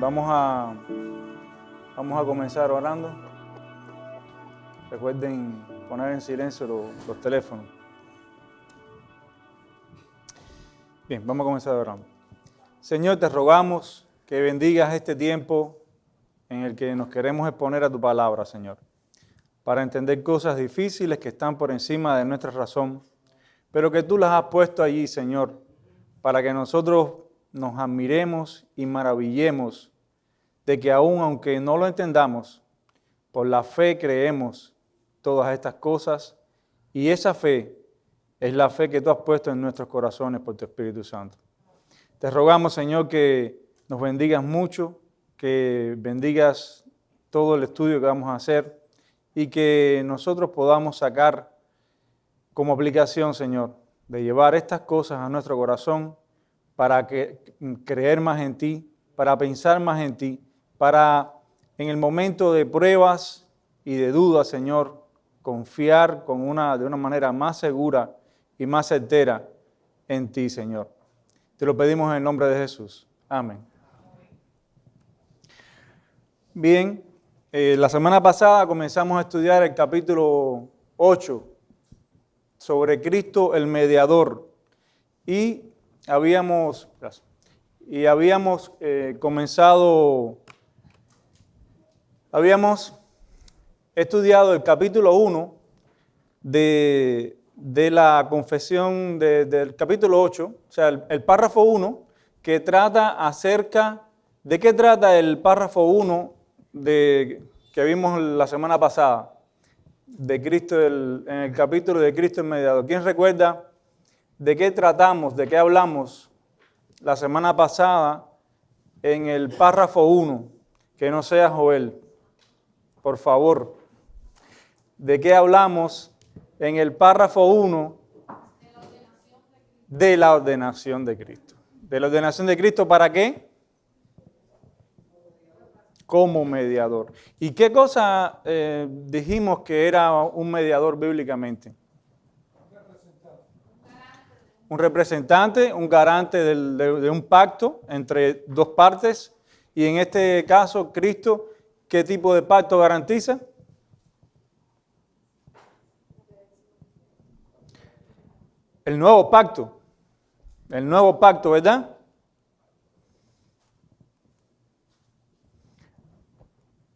vamos a comenzar orando. Recuerden poner en silencio los teléfonos. Bien, vamos a comenzar orando. Señor, te rogamos que bendigas este tiempo en el que nos queremos exponer a tu palabra, Señor, para entender cosas difíciles que están por encima de nuestra razón, pero que tú las has puesto allí, Señor, para que nosotros nos admiremos y maravillemos de que aunque no lo entendamos, por la fe creemos todas estas cosas, y esa fe es la fe que tú has puesto en nuestros corazones por tu Espíritu Santo. Te rogamos, Señor, que nos bendigas mucho, que bendigas todo el estudio que vamos a hacer y que nosotros podamos sacar como aplicación, Señor, de llevar estas cosas a nuestro corazón para creer más en ti, para pensar más en ti, para en el momento de pruebas y de dudas, Señor, confiar de una manera más segura y más certera en ti, Señor. Te lo pedimos en el nombre de Jesús. Amén. Bien, la semana pasada comenzamos a estudiar el capítulo 8 sobre Cristo el mediador y habíamos estudiado el capítulo 1 de la confesión del capítulo 8, o sea, el párrafo 1, que trata acerca, ¿de qué trata el párrafo 1 que vimos la semana pasada? De Cristo, en el capítulo de Cristo el mediador. ¿Quién recuerda de qué tratamos, de qué hablamos la semana pasada en el párrafo 1? Que no sea Joel, por favor. ¿De qué hablamos en el párrafo 1? De la ordenación de Cristo. ¿De la ordenación de Cristo para qué? Como mediador. ¿Y qué cosa dijimos que era un mediador bíblicamente? Un representante, un garante de un pacto entre dos partes. Y en este caso, Cristo, ¿qué tipo de pacto garantiza? El nuevo pacto. El nuevo pacto, ¿verdad?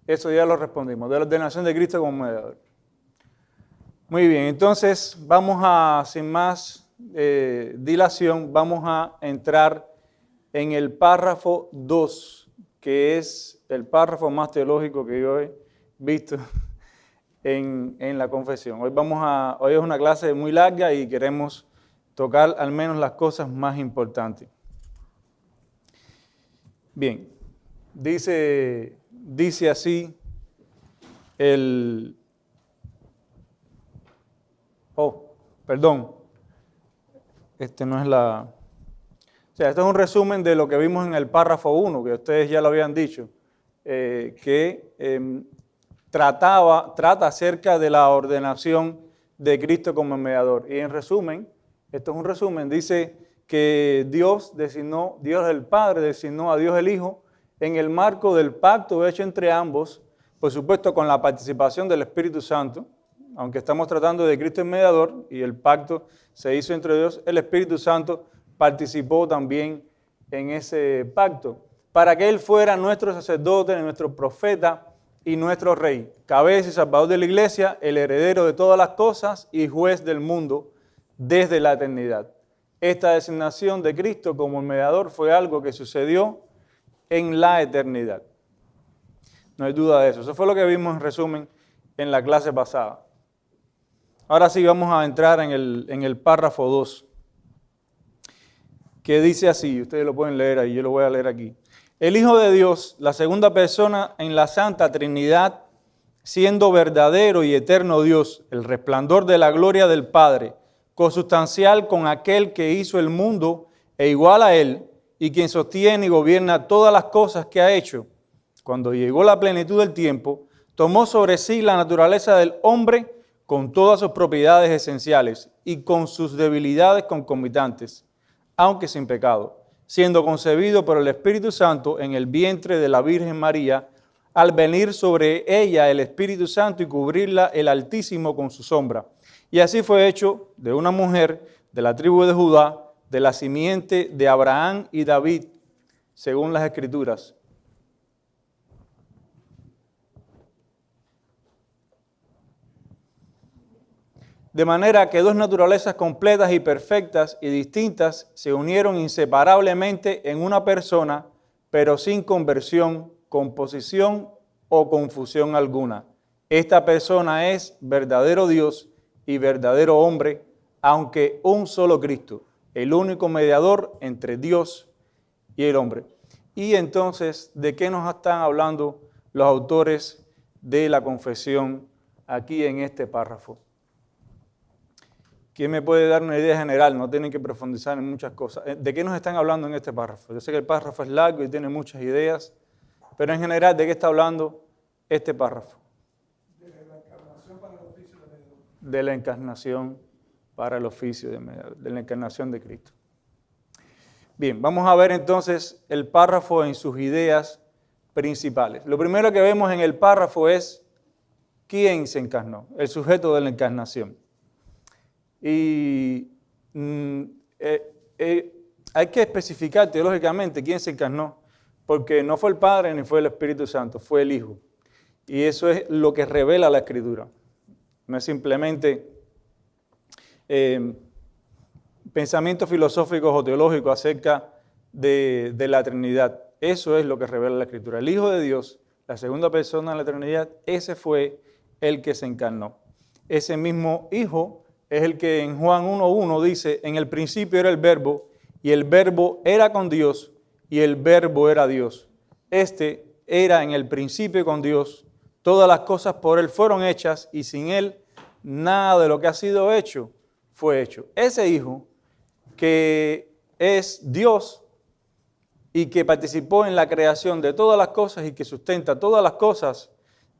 Eso ya lo respondimos, de la ordenación de Cristo como mediador. Muy bien, entonces sin más dilación, vamos a entrar en el párrafo 2, que es el párrafo más teológico que yo he visto en la confesión. Hoy es una clase muy larga y queremos tocar al menos las cosas más importantes. Bien, dice así no es la... O sea, esto es un resumen de lo que vimos en el párrafo 1, que ustedes ya lo habían dicho, trata acerca de la ordenación de Cristo como mediador. Y en resumen, esto es un resumen, dice que Dios el Padre designó a Dios el Hijo en el marco del pacto hecho entre ambos, por supuesto con la participación del Espíritu Santo, aunque estamos tratando de Cristo el mediador y el pacto se hizo entre Dios, el Espíritu Santo participó también en ese pacto, para que Él fuera nuestro sacerdote, nuestro profeta y nuestro rey, cabeza y salvador de la iglesia, el heredero de todas las cosas y juez del mundo desde la eternidad. Esta designación de Cristo como mediador fue algo que sucedió en la eternidad. No hay duda de eso. Eso fue lo que vimos en resumen en la clase pasada. Ahora sí vamos a entrar en el párrafo 2, que dice así, ustedes lo pueden leer ahí, yo lo voy a leer aquí. El Hijo de Dios, la segunda persona en la Santa Trinidad, siendo verdadero y eterno Dios, el resplandor de la gloria del Padre, consustancial con aquel que hizo el mundo e igual a Él, y quien sostiene y gobierna todas las cosas que ha hecho, cuando llegó la plenitud del tiempo, tomó sobre sí la naturaleza del hombre con todas sus propiedades esenciales y con sus debilidades concomitantes, aunque sin pecado. siendo concebido por el Espíritu Santo en el vientre de la Virgen María, al venir sobre ella el Espíritu Santo y cubrirla el Altísimo con su sombra. Y así fue hecho de una mujer de la tribu de Judá, de la simiente de Abraham y David, según las Escrituras. De manera que dos naturalezas completas y perfectas y distintas se unieron inseparablemente en una persona, pero sin conversión, composición o confusión alguna. Esta persona es verdadero Dios y verdadero hombre, aunque un solo Cristo, el único mediador entre Dios y el hombre. Y entonces, ¿de qué nos están hablando los autores de la confesión aquí en este párrafo? ¿Quién me puede dar una idea general? No tienen que profundizar en muchas cosas. ¿De qué nos están hablando en este párrafo? Yo sé que el párrafo es largo y tiene muchas ideas, pero en general, ¿de qué está hablando este párrafo? De la encarnación para el oficio de mediador. De la encarnación para el oficio de mediador, de la encarnación de Cristo. Bien, vamos a ver entonces el párrafo en sus ideas principales. Lo primero que vemos en el párrafo es quién se encarnó, el sujeto de la encarnación. Y hay que especificar teológicamente quién se encarnó, porque no fue el Padre ni fue el Espíritu Santo, fue el Hijo. Y eso es lo que revela la Escritura. No es simplemente pensamientos filosóficos o teológicos acerca de la Trinidad. Eso es lo que revela la Escritura. El Hijo de Dios, la segunda persona de la Trinidad, ese fue el que se encarnó. Ese mismo Hijo es el que en Juan 1:1 dice, en el principio era el Verbo, y el Verbo era con Dios, y el Verbo era Dios. Este era en el principio con Dios, todas las cosas por Él fueron hechas, y sin Él nada de lo que ha sido hecho fue hecho. Ese Hijo que es Dios y que participó en la creación de todas las cosas y que sustenta todas las cosas,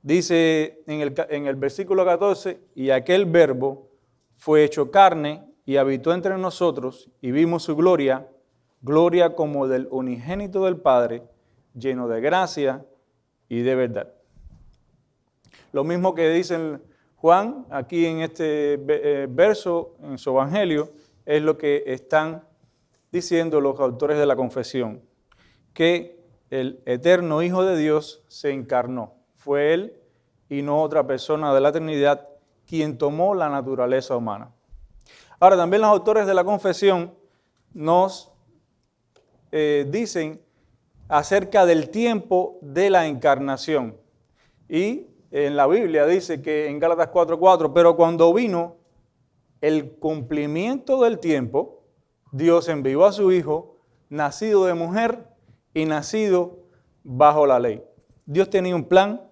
dice en el versículo 14, y aquel Verbo fue hecho carne y habitó entre nosotros y vimos su gloria, gloria como del unigénito del Padre, lleno de gracia y de verdad. Lo mismo que dice Juan aquí en este verso, en su evangelio, es lo que están diciendo los autores de la confesión, que el eterno Hijo de Dios se encarnó. Fue Él y no otra persona de la Trinidad quien tomó la naturaleza humana. Ahora, también los autores de la confesión nos dicen acerca del tiempo de la encarnación. Y en la Biblia dice que en Gálatas 4:4, pero cuando vino el cumplimiento del tiempo, Dios envió a su Hijo, nacido de mujer y nacido bajo la ley. Dios tenía un plan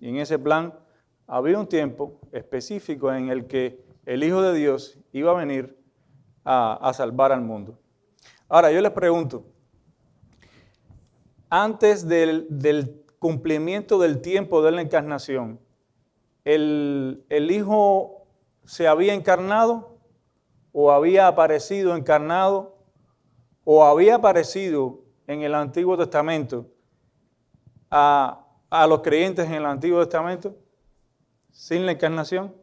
y en ese plan había un tiempo específico en el que el Hijo de Dios iba a venir a salvar al mundo. Ahora, yo les pregunto, antes del cumplimiento del tiempo de la encarnación, ¿el Hijo se había encarnado o había aparecido encarnado o había aparecido en el Antiguo Testamento a los creyentes en el Antiguo Testamento sin la encarnación?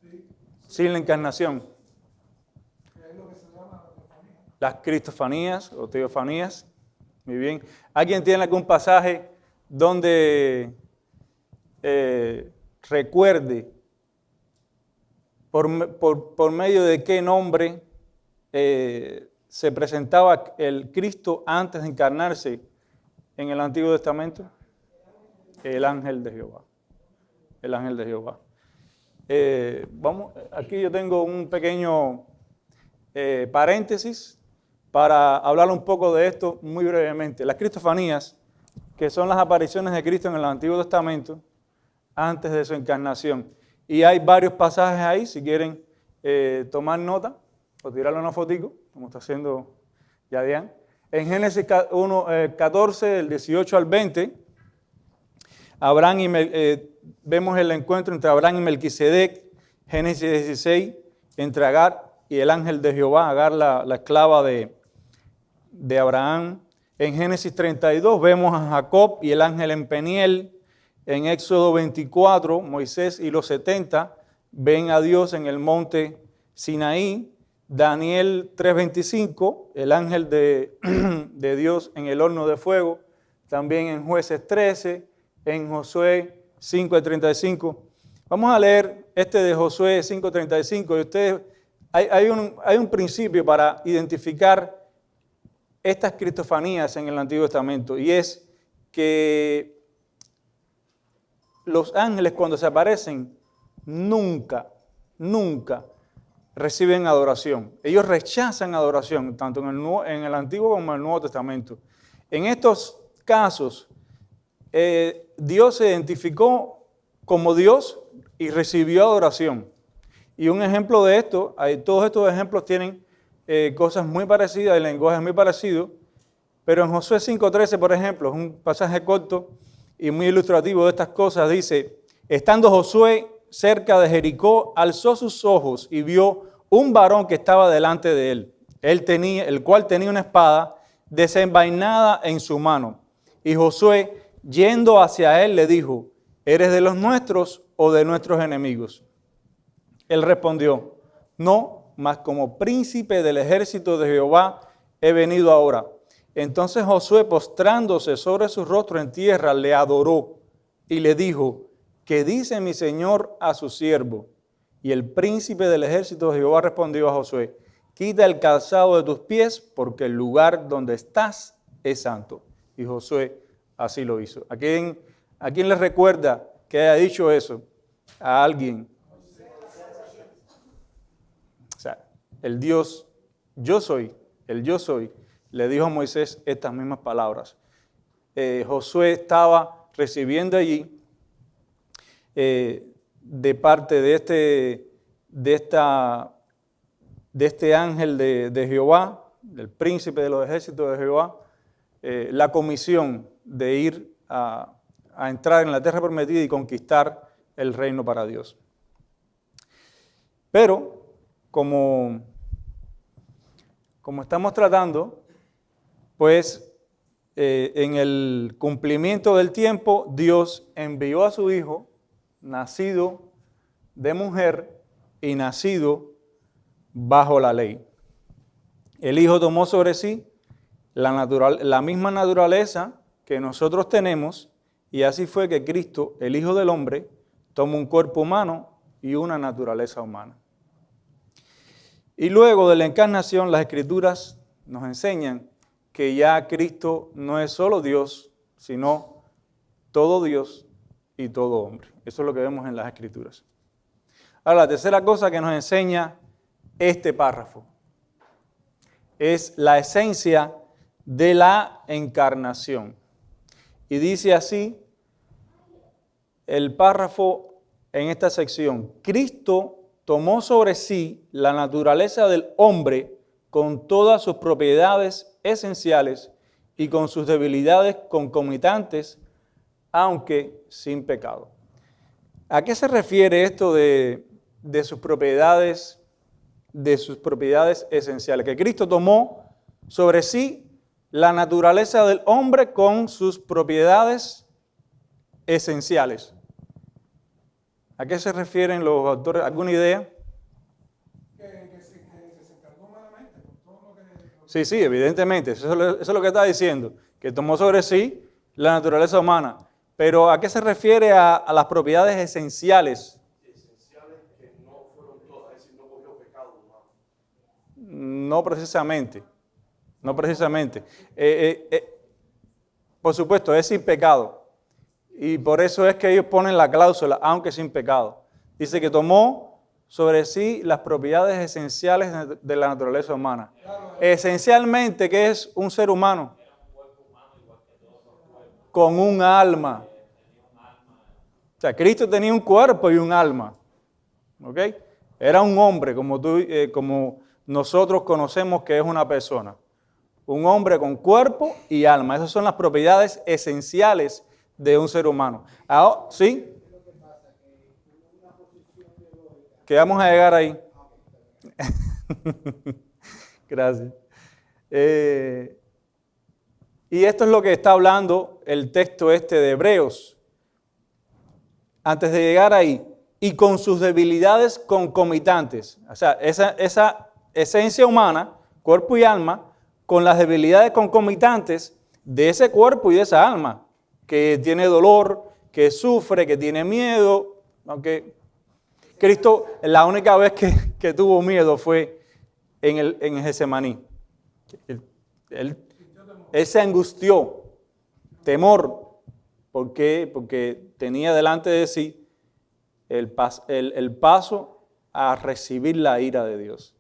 Sí. Sin la encarnación. Que es lo que se llama la teofanía. Las cristofanías o teofanías. Muy bien. ¿Alguien tiene algún pasaje donde recuerde por medio de qué nombre se presentaba el Cristo antes de encarnarse en el Antiguo Testamento? El ángel de Jehová. El ángel de Jehová. Aquí yo tengo un pequeño paréntesis para hablar un poco de esto muy brevemente. Las cristofanías, que son las apariciones de Cristo en el Antiguo Testamento antes de su encarnación. Y hay varios pasajes ahí, si quieren tomar nota o tirarle una fotico, como está haciendo Yadian. En Génesis 14, del 18 al 20, vemos el encuentro entre Abraham y Melquisedec. Génesis 16, entre Agar y el ángel de Jehová, Agar la esclava de de Abraham. En Génesis 32 vemos a Jacob y el ángel en Peniel. En Éxodo 24, Moisés y los 70 ven a Dios en el monte Sinaí. Daniel 3:25, el ángel de Dios en el horno de fuego. También en Jueces 13, en Josué 5:35. Vamos a leer este de Josué 5:35. Y ustedes, hay un principio para identificar estas cristofanías en el Antiguo Testamento, y es que los ángeles cuando se aparecen nunca reciben adoración. Ellos rechazan adoración, tanto en el Antiguo como en el Nuevo Testamento. En estos casos, Dios se identificó como Dios y recibió adoración. Y un ejemplo de esto, todos estos ejemplos tienen cosas muy parecidas, el lenguaje es muy parecido, pero en Josué 5:13, por ejemplo, es un pasaje corto y muy ilustrativo de estas cosas. Dice: estando Josué cerca de Jericó, alzó sus ojos y vio un varón que estaba delante de él, el cual tenía una espada desenvainada en su mano. Y Josué, yendo hacia él, le dijo: ¿eres de los nuestros o de nuestros enemigos? Él respondió: no, mas como príncipe del ejército de Jehová he venido ahora. Entonces Josué, postrándose sobre su rostro en tierra, le adoró y le dijo: ¿qué dice mi señor a su siervo? Y el príncipe del ejército de Jehová respondió a Josué: quita el calzado de tus pies, porque el lugar donde estás es santo. Y Josué así lo hizo. ¿A quién le recuerda que haya dicho eso? A alguien. O sea, el Dios, yo soy, el yo soy, le dijo a Moisés estas mismas palabras. Josué estaba recibiendo allí de parte de este ángel de Jehová, del príncipe de los ejércitos de Jehová, la comisión de ir a entrar en la tierra prometida y conquistar el reino para Dios. Pero, como estamos tratando, pues en el cumplimiento del tiempo, Dios envió a su Hijo, nacido de mujer y nacido bajo la ley. El Hijo tomó sobre sí la misma naturaleza que nosotros tenemos, y así fue que Cristo, el Hijo del Hombre, tomó un cuerpo humano y una naturaleza humana. Y luego de la encarnación, las Escrituras nos enseñan que ya Cristo no es solo Dios, sino todo Dios y todo hombre. Eso es lo que vemos en las Escrituras. Ahora, la tercera cosa que nos enseña este párrafo es la esencia de la encarnación. Y dice así el párrafo en esta sección: Cristo tomó sobre sí la naturaleza del hombre con todas sus propiedades esenciales y con sus debilidades concomitantes, aunque sin pecado. ¿A qué se refiere esto de sus propiedades esenciales? Que Cristo tomó sobre sí la naturaleza del hombre con sus propiedades esenciales. ¿A qué se refieren los autores? ¿Alguna idea? Que se encargó malamente con todo lo que... Sí, evidentemente. Eso es lo que está diciendo. Que tomó sobre sí la naturaleza humana. Pero ¿a qué se refiere a las propiedades esenciales? Esenciales que no fueron todas, es decir, no cogió pecado humano. No precisamente. No precisamente. Por supuesto, es sin pecado. Y por eso es que ellos ponen la cláusula, aunque sin pecado. Dice que tomó sobre sí las propiedades esenciales de la naturaleza humana. Esencialmente, ¿qué es un ser humano? Con un alma. O sea, Cristo tenía un cuerpo y un alma. ¿Ok? Era un hombre, como nosotros conocemos que es una persona. Un hombre con cuerpo y alma. Esas son las propiedades esenciales de un ser humano. Ahora, ¿sí? Que vamos a llegar ahí. Gracias. Y esto es lo que está hablando el texto este de Hebreos. Antes de llegar ahí, y con sus debilidades concomitantes. O sea, esa esencia humana, cuerpo y alma, con las debilidades concomitantes de ese cuerpo y de esa alma, que tiene dolor, que sufre, que tiene miedo. Aunque Cristo, la única vez que tuvo miedo fue en Getsemaní. Él se angustió, temor. ¿Por qué? Porque tenía delante de sí el paso a recibir la ira de Dios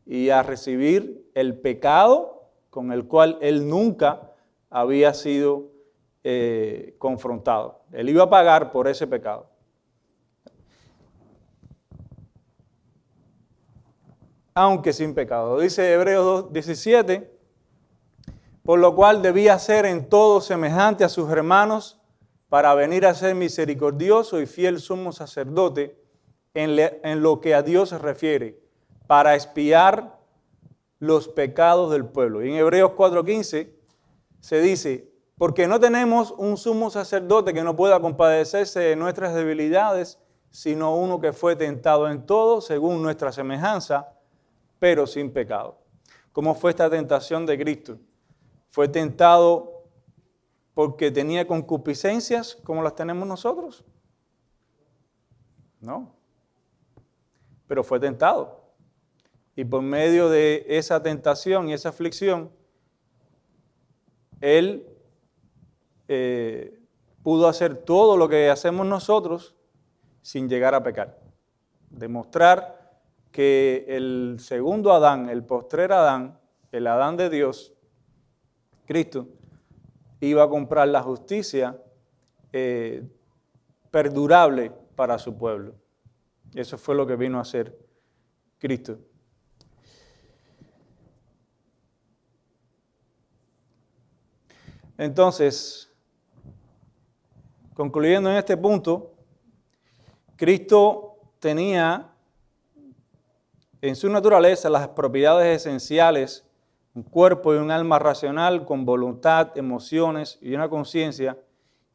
y a recibir el pecado con el cual él nunca había sido confrontado. Él iba a pagar por ese pecado. Aunque sin pecado. Dice Hebreos 2:17, por lo cual debía ser en todo semejante a sus hermanos, para venir a ser misericordioso y fiel sumo sacerdote en lo que a Dios se refiere, para expiar los pecados del pueblo. Y en Hebreos 4:15 se dice, porque no tenemos un sumo sacerdote que no pueda compadecerse de nuestras debilidades, sino uno que fue tentado en todo, según nuestra semejanza, pero sin pecado. ¿Cómo fue esta tentación de Cristo? Fue tentado porque tenía concupiscencias como las tenemos nosotros. No. Pero fue tentado. Y por medio de esa tentación y esa aflicción, Él pudo hacer todo lo que hacemos nosotros sin llegar a pecar. Demostrar que el segundo Adán, el postrer Adán, el Adán de Dios, Cristo, iba a comprar la justicia perdurable para su pueblo. Eso fue lo que vino a hacer Cristo. Entonces, concluyendo en este punto, Cristo tenía en su naturaleza las propiedades esenciales, un cuerpo y un alma racional con voluntad, emociones y una conciencia,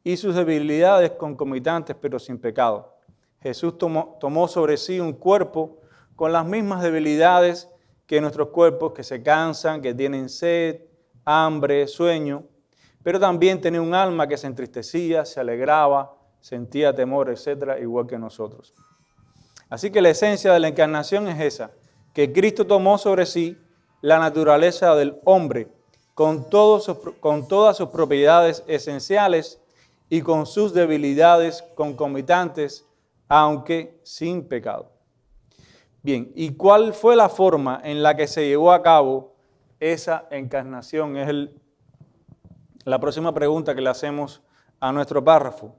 y sus debilidades concomitantes pero sin pecado. Jesús tomó sobre sí un cuerpo con las mismas debilidades que nuestros cuerpos, que se cansan, que tienen sed, hambre, sueño, pero también tenía un alma que se entristecía, se alegraba, sentía temor, etcétera, igual que nosotros. Así que la esencia de la encarnación es esa, que Cristo tomó sobre sí la naturaleza del hombre, con todas sus propiedades esenciales y con sus debilidades concomitantes, aunque sin pecado. Bien, ¿y cuál fue la forma en la que se llevó a cabo esa encarnación? Es la próxima pregunta que le hacemos a nuestro párrafo.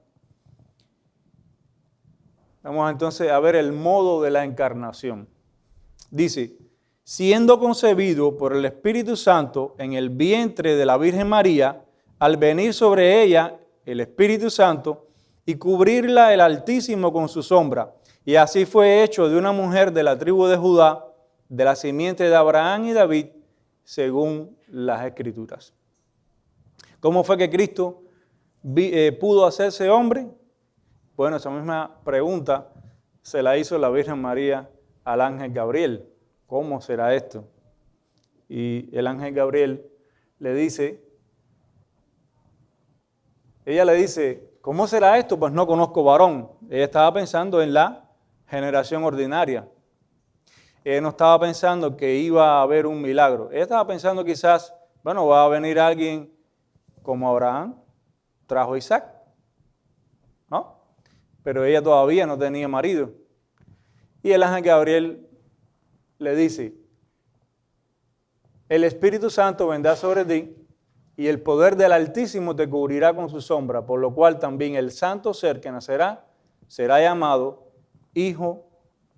Vamos entonces a ver el modo de la encarnación. Dice, siendo concebido por el Espíritu Santo en el vientre de la Virgen María, al venir sobre ella el Espíritu Santo y cubrirla el Altísimo con su sombra. Y así fue hecho de una mujer de la tribu de Judá, de la simiente de Abraham y David, según las Escrituras. ¿Cómo fue que Cristo pudo hacerse hombre? Bueno, esa misma pregunta se la hizo la Virgen María al ángel Gabriel. ¿Cómo será esto? Y el ángel Gabriel le dice, ella le dice, ¿cómo será esto? Pues no conozco varón. Ella estaba pensando en la generación ordinaria. Ella no estaba pensando que iba a haber un milagro. Ella estaba pensando quizás, bueno, va a venir alguien como Abraham, trajo a Isaac, ¿no? Pero ella todavía no tenía marido. Y el ángel Gabriel le dice, el Espíritu Santo vendrá sobre ti y el poder del Altísimo te cubrirá con su sombra, por lo cual también el santo ser que nacerá será llamado Hijo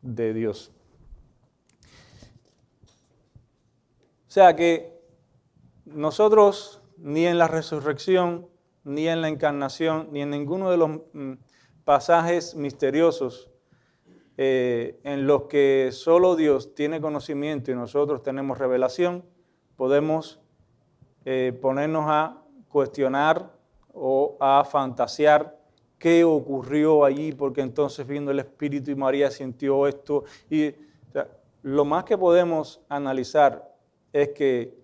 de Dios. O sea que nosotros ni en la resurrección, ni en la encarnación, ni en ninguno de los pasajes misteriosos en los que solo Dios tiene conocimiento y nosotros tenemos revelación, podemos ponernos a cuestionar o a fantasear qué ocurrió allí, porque entonces vino el Espíritu y María sintió esto. Y, o sea, lo más que podemos analizar es que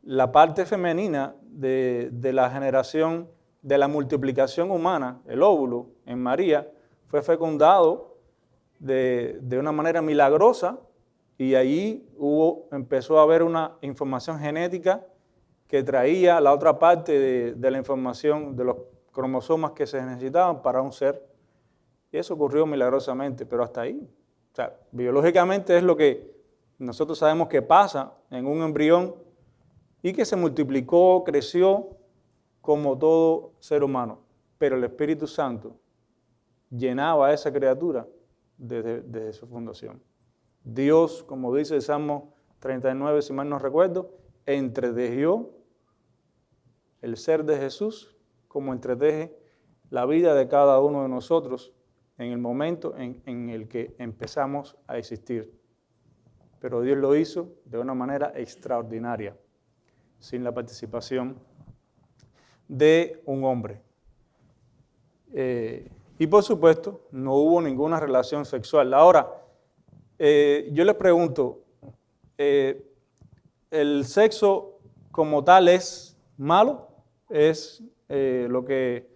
la parte femenina de la generación, de la multiplicación humana, el óvulo en María, fue fecundado de una manera milagrosa y ahí empezó a haber una información genética que traía la otra parte de la información de los cromosomas que se necesitaban para un ser. Y eso ocurrió milagrosamente, pero hasta ahí. O sea, biológicamente es lo que nosotros sabemos que pasa en un embrión y que se multiplicó, creció como todo ser humano. Pero el Espíritu Santo llenaba a esa criatura desde su fundación. Dios, como dice el Salmo 39, si mal no recuerdo, entretejió el ser de Jesús como entreteje la vida de cada uno de nosotros en el momento en el que empezamos a existir. Pero Dios lo hizo de una manera extraordinaria, sin la participación de un hombre. Y por supuesto, no hubo ninguna relación sexual. Ahora, yo les pregunto, ¿el sexo como tal es malo? ¿Es lo que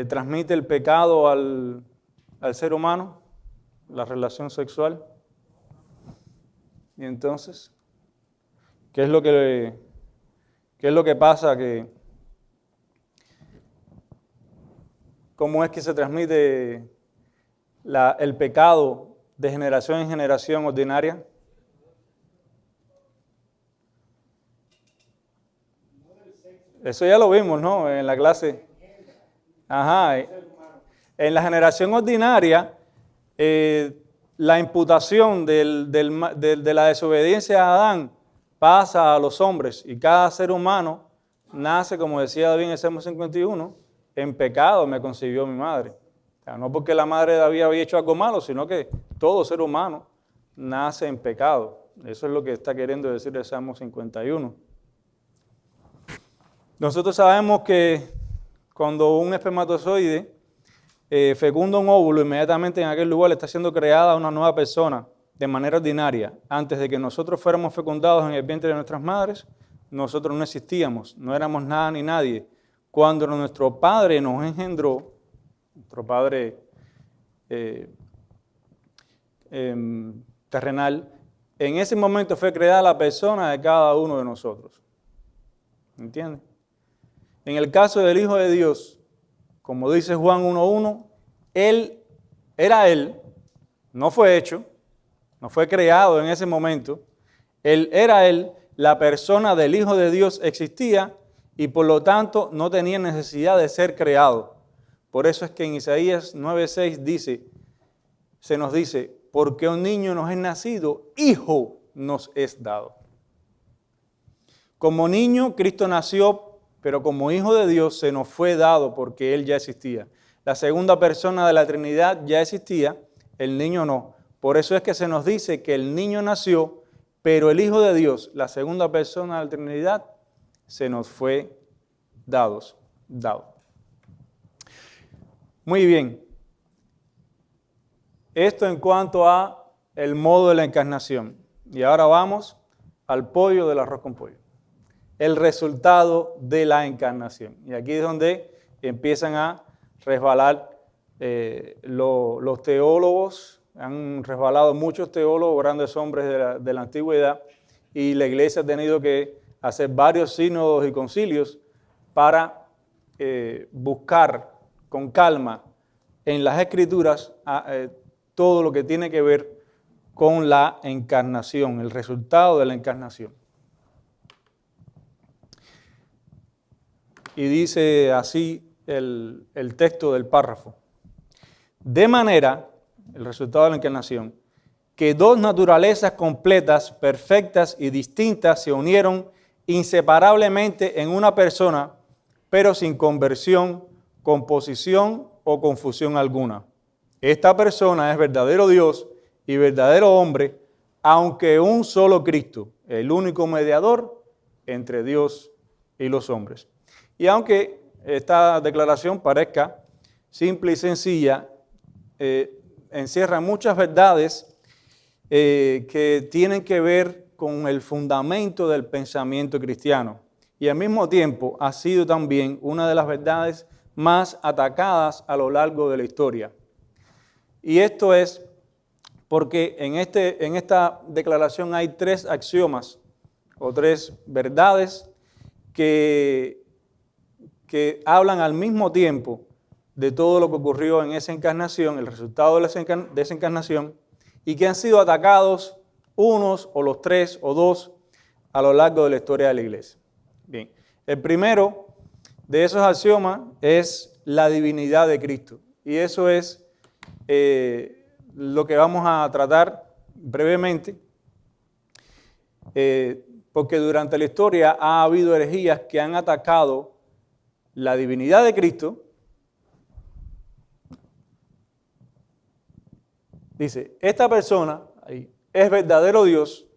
transmite el pecado al ser humano? ¿La relación sexual? Y entonces, ¿qué es lo que pasa? ¿Cómo es que se transmite el pecado de generación en generación ordinaria? Eso ya lo vimos, ¿no? En la clase. Ajá. En la generación ordinaria, la imputación de la desobediencia a Adán pasa a los hombres y cada ser humano nace, como decía David en el Salmo 51, en pecado me concibió mi madre. O sea, no porque la madre de David había hecho algo malo, sino que todo ser humano nace en pecado. Eso es lo que está queriendo decir el Salmo 51. Nosotros sabemos que cuando un espermatozoide fecunda un óvulo, inmediatamente en aquel lugar está siendo creada una nueva persona de manera ordinaria. Antes de que nosotros fuéramos fecundados en el vientre de nuestras madres, nosotros no existíamos, no éramos nada ni nadie. Cuando nuestro Padre nos engendró, nuestro Padre terrenal, en ese momento fue creada la persona de cada uno de nosotros. ¿Entiendes? En el caso del Hijo de Dios, como dice Juan 1:1, Él, no fue hecho, no fue creado en ese momento. Él era Él, la persona del Hijo de Dios existía y por lo tanto no tenía necesidad de ser creado. Por eso es que en Isaías 9:6 se nos dice, porque un niño nos es nacido, hijo nos es dado. Como niño Cristo nació, pero como Hijo de Dios se nos fue dado porque Él ya existía. La segunda persona de la Trinidad ya existía, el niño no. Por eso es que se nos dice que el niño nació, pero el Hijo de Dios, la segunda persona de la Trinidad, se nos fue dado. Muy bien. Esto en cuanto a el modo de la encarnación. Y ahora vamos al pollo del arroz con pollo. El resultado de la encarnación. Y aquí es donde empiezan a resbalar los teólogos, han resbalado muchos teólogos, grandes hombres de la antigüedad, y la iglesia ha tenido que hacer varios sínodos y concilios para buscar con calma en las Escrituras todo lo que tiene que ver con la encarnación, el resultado de la encarnación. Y dice así el texto del párrafo. De manera, el resultado de la encarnación, que dos naturalezas completas, perfectas y distintas se unieron inseparablemente en una persona, pero sin conversión, composición o confusión alguna. Esta persona es verdadero Dios y verdadero hombre, aunque un solo Cristo, el único mediador entre Dios y los hombres. Y aunque esta declaración parezca simple y sencilla, encierra muchas verdades que tienen que ver con el fundamento del pensamiento cristiano. Y al mismo tiempo ha sido también una de las verdades más atacadas a lo largo de la historia. Y esto es porque en esta declaración hay tres axiomas o tres verdades que hablan al mismo tiempo de todo lo que ocurrió en esa encarnación, el resultado de esa encarnación, y que han sido atacados unos o los tres o dos a lo largo de la historia de la iglesia. Bien, el primero de esos axiomas es la divinidad de Cristo, y eso es lo que vamos a tratar brevemente, porque durante la historia ha habido herejías que han atacado la divinidad de Cristo. Dice, esta persona es verdadero Dios.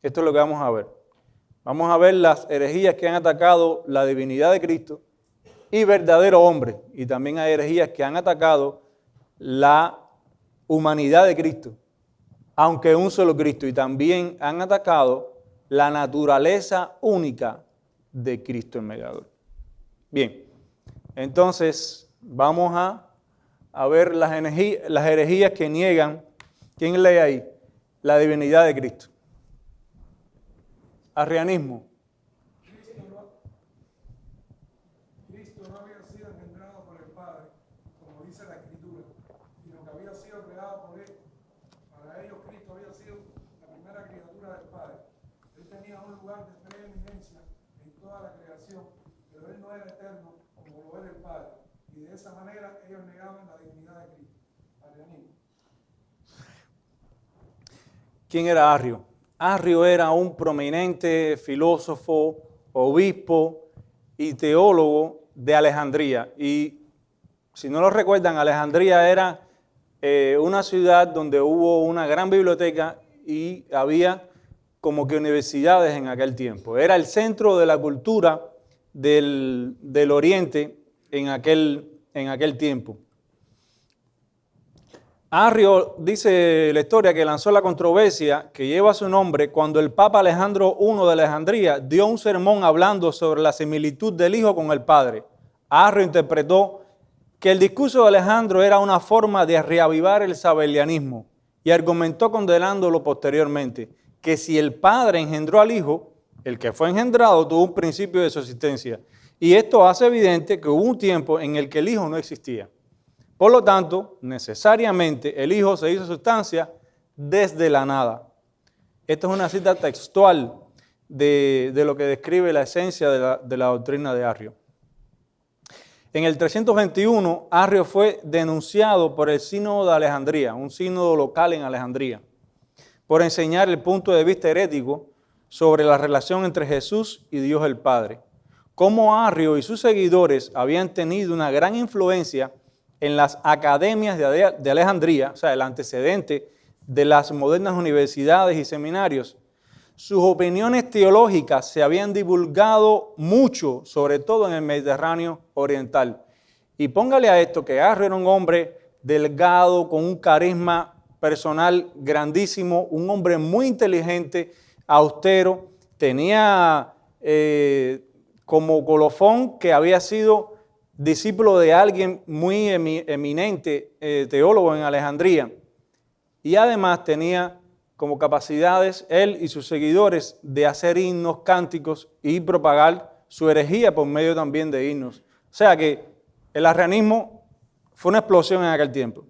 Esto es lo que vamos a ver. Vamos a ver las herejías que han atacado la divinidad de Cristo y verdadero hombre. Y también hay herejías que han atacado la humanidad de Cristo, aunque un solo Cristo. Y también han atacado la naturaleza única de Cristo el mediador. Bien, entonces vamos a ver las herejías que niegan. ¿Quién lee ahí? La divinidad de Cristo. Arrianismo. Cristo no había sido engendrado por el Padre, como dice la Escritura, sino que había sido creado por Él. Para ellos Cristo había sido la primera criatura del Padre. Él tenía un lugar de preeminencia en toda la creación, pero Él no era eterno como lo era el Padre. Y de esa manera ellos negaban la divinidad de Cristo. Arrianismo. ¿Quién era Arrio? Arrio era un prominente filósofo, obispo y teólogo de Alejandría. Y si no lo recuerdan, Alejandría era una ciudad donde hubo una gran biblioteca y había como que universidades en aquel tiempo. Era el centro de la cultura del Oriente en aquel tiempo. Arrio, dice la historia, que lanzó la controversia que lleva su nombre cuando el Papa Alejandro I de Alejandría dio un sermón hablando sobre la similitud del Hijo con el Padre. Arrio interpretó que el discurso de Alejandro era una forma de reavivar el sabelianismo y argumentó condenándolo posteriormente, que si el Padre engendró al Hijo, el que fue engendrado tuvo un principio de su existencia. Y esto hace evidente que hubo un tiempo en el que el Hijo no existía. Por lo tanto, necesariamente el Hijo se hizo sustancia desde la nada. Esta es una cita textual de lo que describe la esencia de la doctrina de Arrio. En el 321, Arrio fue denunciado por el Sínodo de Alejandría, un sínodo local en Alejandría, por enseñar el punto de vista herético sobre la relación entre Jesús y Dios el Padre. Cómo Arrio y sus seguidores habían tenido una gran influencia en las academias de Alejandría, o sea, el antecedente de las modernas universidades y seminarios. Sus opiniones teológicas se habían divulgado mucho, sobre todo en el Mediterráneo oriental. Y póngale a esto que Arrio era un hombre delgado, con un carisma personal grandísimo, un hombre muy inteligente, austero, tenía como colofón que había sido discípulo de alguien muy eminente, teólogo en Alejandría, y además tenía como capacidades él y sus seguidores de hacer himnos, cánticos y propagar su herejía por medio también de himnos. O sea que el arrianismo fue una explosión en aquel tiempo.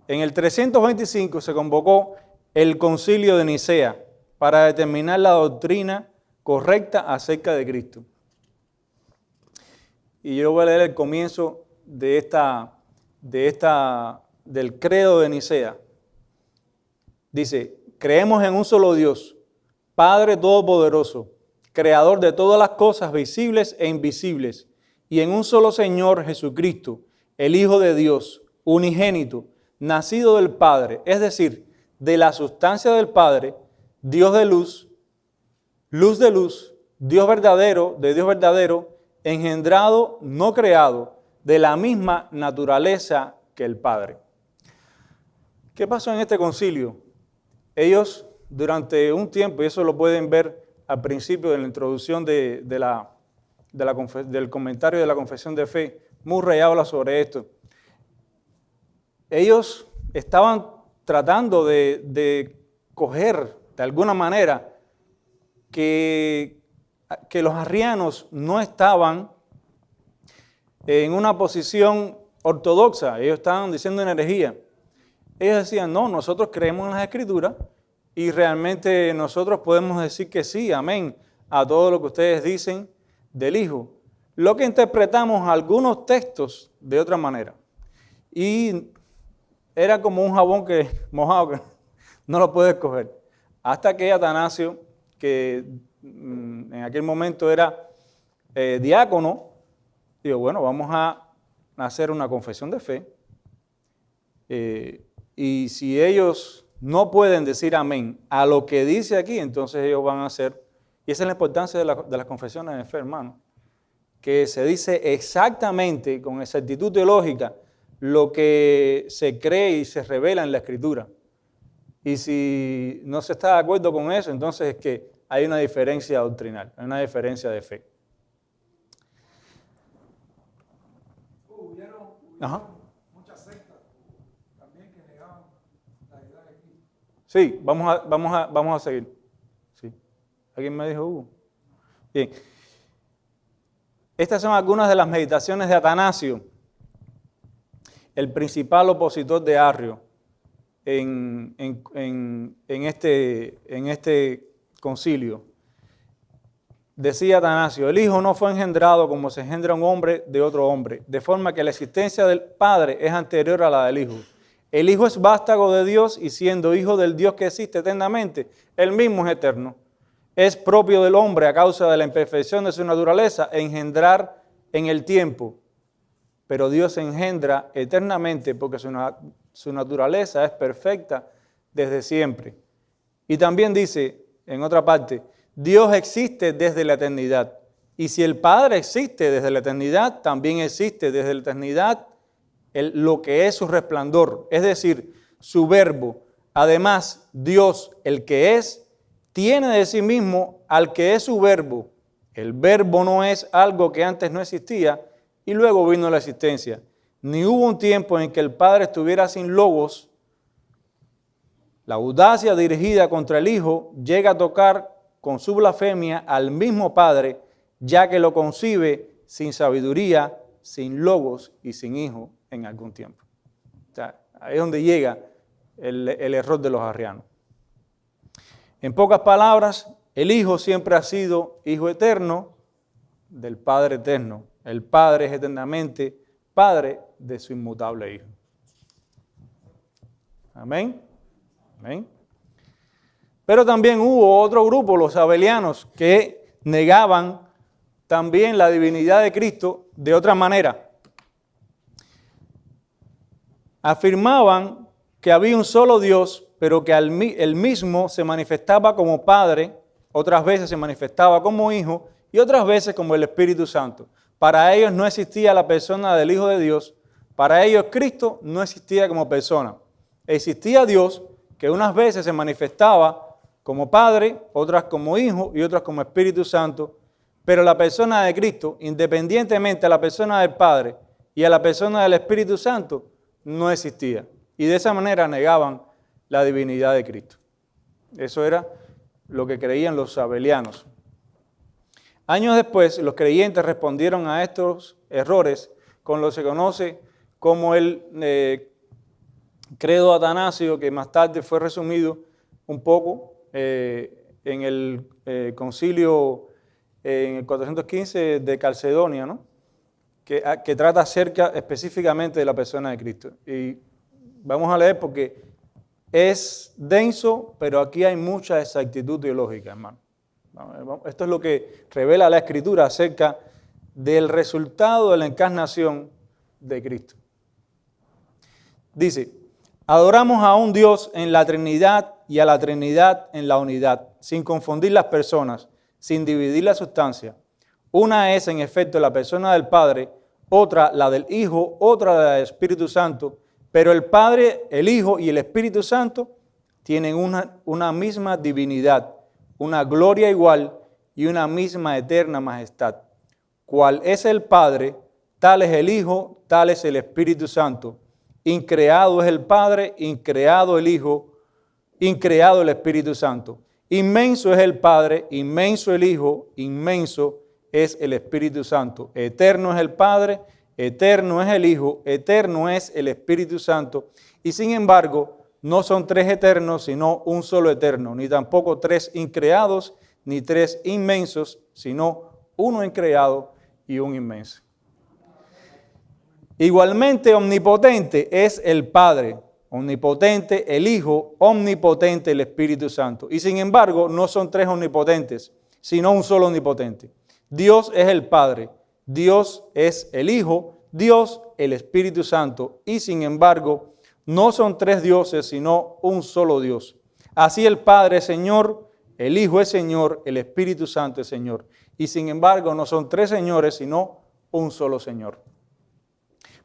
En el 325 se convocó el Concilio de Nicea para determinar la doctrina correcta acerca de Cristo. Y yo voy a leer el comienzo del credo de Nicea. Dice, creemos en un solo Dios, Padre Todopoderoso, Creador de todas las cosas visibles e invisibles, y en un solo Señor Jesucristo, el Hijo de Dios, unigénito, nacido del Padre, es decir, de la sustancia del Padre, Dios de luz, luz de luz, Dios verdadero, de Dios verdadero, engendrado, no creado, de la misma naturaleza que el Padre. ¿Qué pasó en este concilio? Ellos durante un tiempo, y eso lo pueden ver al principio de la introducción del comentario de la Confesión de Fe, Murray habla sobre esto. Ellos estaban tratando de coger de alguna manera que los arrianos no estaban en una posición ortodoxa, ellos estaban diciendo una herejía. Ellos decían, no, nosotros creemos en las Escrituras y realmente nosotros podemos decir que sí, amén, a todo lo que ustedes dicen del Hijo. Lo que interpretamos algunos textos de otra manera. Y era como un jabón mojado que no lo puedes coger. Hasta que Atanasio, que en aquel momento era diácono, dijo, bueno, vamos a hacer una confesión de fe. Y si ellos no pueden decir amén a lo que dice aquí, entonces ellos van a hacer, y esa es la importancia de las confesiones de fe, hermano, que se dice exactamente, con exactitud teológica, lo que se cree y se revela en la Escritura. Y si no se está de acuerdo con eso, entonces es que hay una diferencia doctrinal, hay una diferencia de fe. Hubieron Ajá. muchas sectas también que negaban la deidad de Cristo. Sí, vamos a seguir. Sí. ¿Alguien me dijo Hugo? Bien. Estas son algunas de las meditaciones de Atanasio, el principal opositor de Arrio en este concilio. Decía Atanasio, el Hijo no fue engendrado como se engendra un hombre de otro hombre, de forma que la existencia del Padre es anterior a la del Hijo. El Hijo es vástago de Dios y siendo hijo del Dios que existe eternamente, él mismo es eterno. Es propio del hombre a causa de la imperfección de su naturaleza engendrar en el tiempo, pero Dios engendra eternamente porque su naturaleza es perfecta desde siempre. Y también dice, en otra parte, Dios existe desde la eternidad. Y si el Padre existe desde la eternidad, también existe desde la eternidad lo que es su resplandor, es decir, su verbo. Además, Dios, el que es, tiene de sí mismo al que es su verbo. El verbo no es algo que antes no existía y luego vino la existencia. Ni hubo un tiempo en que el Padre estuviera sin logos. La audacia dirigida contra el Hijo llega a tocar con su blasfemia al mismo Padre, ya que lo concibe sin sabiduría, sin logos y sin Hijo en algún tiempo. O sea, ahí es donde llega el error de los arrianos. En pocas palabras, el Hijo siempre ha sido Hijo eterno del Padre eterno. El Padre es eternamente Padre de su inmutable Hijo. Amén. Amén. Pero también hubo otro grupo, los sabelianos, que negaban también la divinidad de Cristo de otra manera. Afirmaban que había un solo Dios, pero que él mismo se manifestaba como Padre, otras veces se manifestaba como Hijo y otras veces como el Espíritu Santo. Para ellos no existía la persona del Hijo de Dios, para ellos Cristo no existía como persona. Existía Dios que unas veces se manifestaba como Padre, otras como Hijo y otras como Espíritu Santo, pero la persona de Cristo, independientemente a la persona del Padre y a la persona del Espíritu Santo, no existía. Y de esa manera negaban la divinidad de Cristo. Eso era lo que creían los sabelianos. Años después, los creyentes respondieron a estos errores con lo que se conoce como el credo atanasio, que más tarde fue resumido un poco en el concilio en el 415 de Calcedonia, ¿no? que trata acerca específicamente de la persona de Cristo. Y vamos a leer porque es denso, pero aquí hay mucha exactitud teológica, hermano. Esto es lo que revela la Escritura acerca del resultado de la encarnación de Cristo. Dice, adoramos a un Dios en la Trinidad y a la Trinidad en la unidad, sin confundir las personas, sin dividir la sustancia. Una es en efecto la persona del Padre, otra la del Hijo, otra la del Espíritu Santo, pero el Padre, el Hijo y el Espíritu Santo tienen una misma divinidad, una gloria igual y una misma eterna majestad. Cual es el Padre, tal es el Hijo, tal es el Espíritu Santo. Increado es el Padre, increado el Hijo, increado el Espíritu Santo. Inmenso es el Padre, inmenso el Hijo, inmenso es el Espíritu Santo. Eterno es el Padre, eterno es el Hijo, eterno es el Espíritu Santo. Y sin embargo, no son tres eternos, sino un solo eterno, ni tampoco tres increados, ni tres inmensos, sino uno increado y un inmenso. Igualmente omnipotente es el Padre, omnipotente el Hijo, omnipotente el Espíritu Santo. Y sin embargo, no son tres omnipotentes, sino un solo omnipotente. Dios es el Padre, Dios es el Hijo, Dios el Espíritu Santo. Y sin embargo, no son tres dioses, sino un solo Dios. Así el Padre es Señor, el Hijo es Señor, el Espíritu Santo es Señor. Y sin embargo, no son tres señores, sino un solo Señor.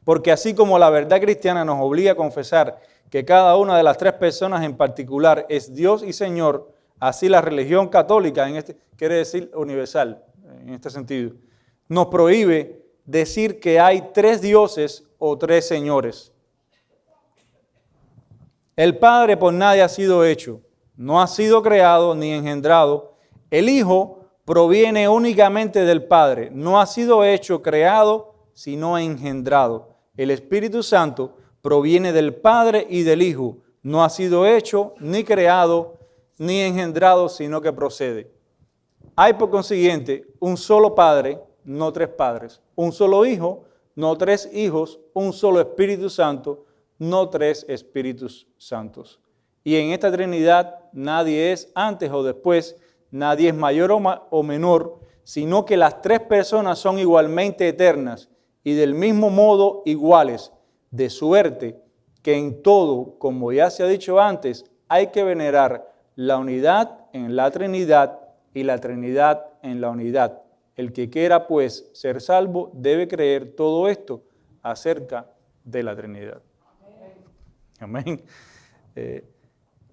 Porque así como la verdad cristiana nos obliga a confesar que cada una de las tres personas en particular es Dios y Señor, así la religión católica, quiere decir universal, en este sentido, nos prohíbe decir que hay tres dioses o tres señores. El Padre por nadie ha sido hecho, no ha sido creado ni engendrado. El Hijo proviene únicamente del Padre, no ha sido hecho, creado, sino engendrado. El Espíritu Santo proviene del Padre y del Hijo, no ha sido hecho, ni creado, ni engendrado, sino que procede. Hay por consiguiente un solo Padre, no tres padres, un solo Hijo, no tres hijos, un solo Espíritu Santo, no tres Espíritus Santos. Y en esta Trinidad nadie es antes o después, nadie es mayor o menor, sino que las tres personas son igualmente eternas y del mismo modo iguales, de suerte que en todo, como ya se ha dicho antes, hay que venerar la unidad en la Trinidad y la Trinidad en la unidad. El que quiera, pues, ser salvo, debe creer todo esto acerca de la Trinidad. Amén.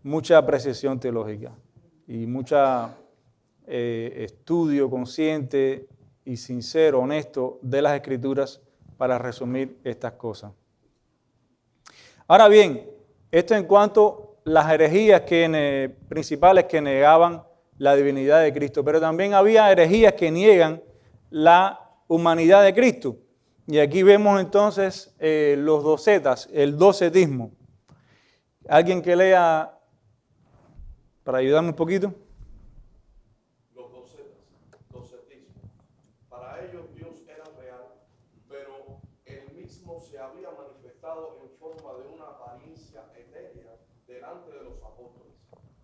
Mucha precisión teológica y mucha estudio consciente y sincero, honesto de las Escrituras para resumir estas cosas. Ahora bien, esto en cuanto a las herejías principales que negaban la divinidad de Cristo, pero también había herejías que niegan la humanidad de Cristo. Y aquí vemos entonces los docetas, el docetismo. ¿Alguien que lea para ayudarme un poquito? Los docetismo. Para ellos Dios era real, pero él mismo se había manifestado en forma de una apariencia etérea delante de los apóstoles.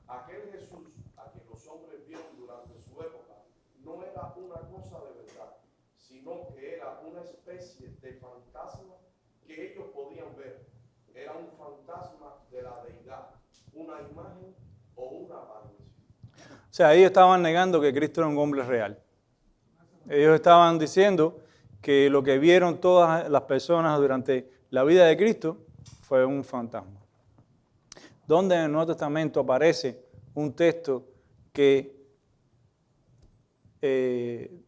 Aquel Jesús a quien los hombres vieron durante su época no era una cosa de verdad, sino que era una especie de fantasma que ellos podían ver. Era un fantasma de la deidad, una imagen o una apariencia. O sea, ellos estaban negando que Cristo era un hombre real. Ellos estaban diciendo que lo que vieron todas las personas durante la vida de Cristo fue un fantasma. ¿Dónde en el Nuevo Testamento aparece un texto que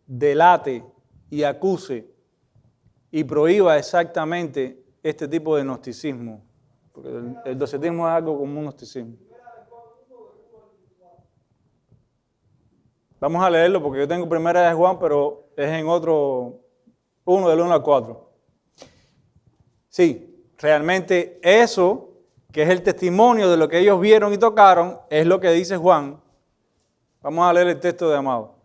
delate y acuse y prohíba exactamente este tipo de gnosticismo? Porque el docetismo es algo como un gnosticismo. Vamos a leerlo porque yo tengo primera de Juan, pero es en otro, 1 del 1 al 4. Sí, realmente eso, que es el testimonio de lo que ellos vieron y tocaron, es lo que dice Juan. Vamos a leer el texto de Amado.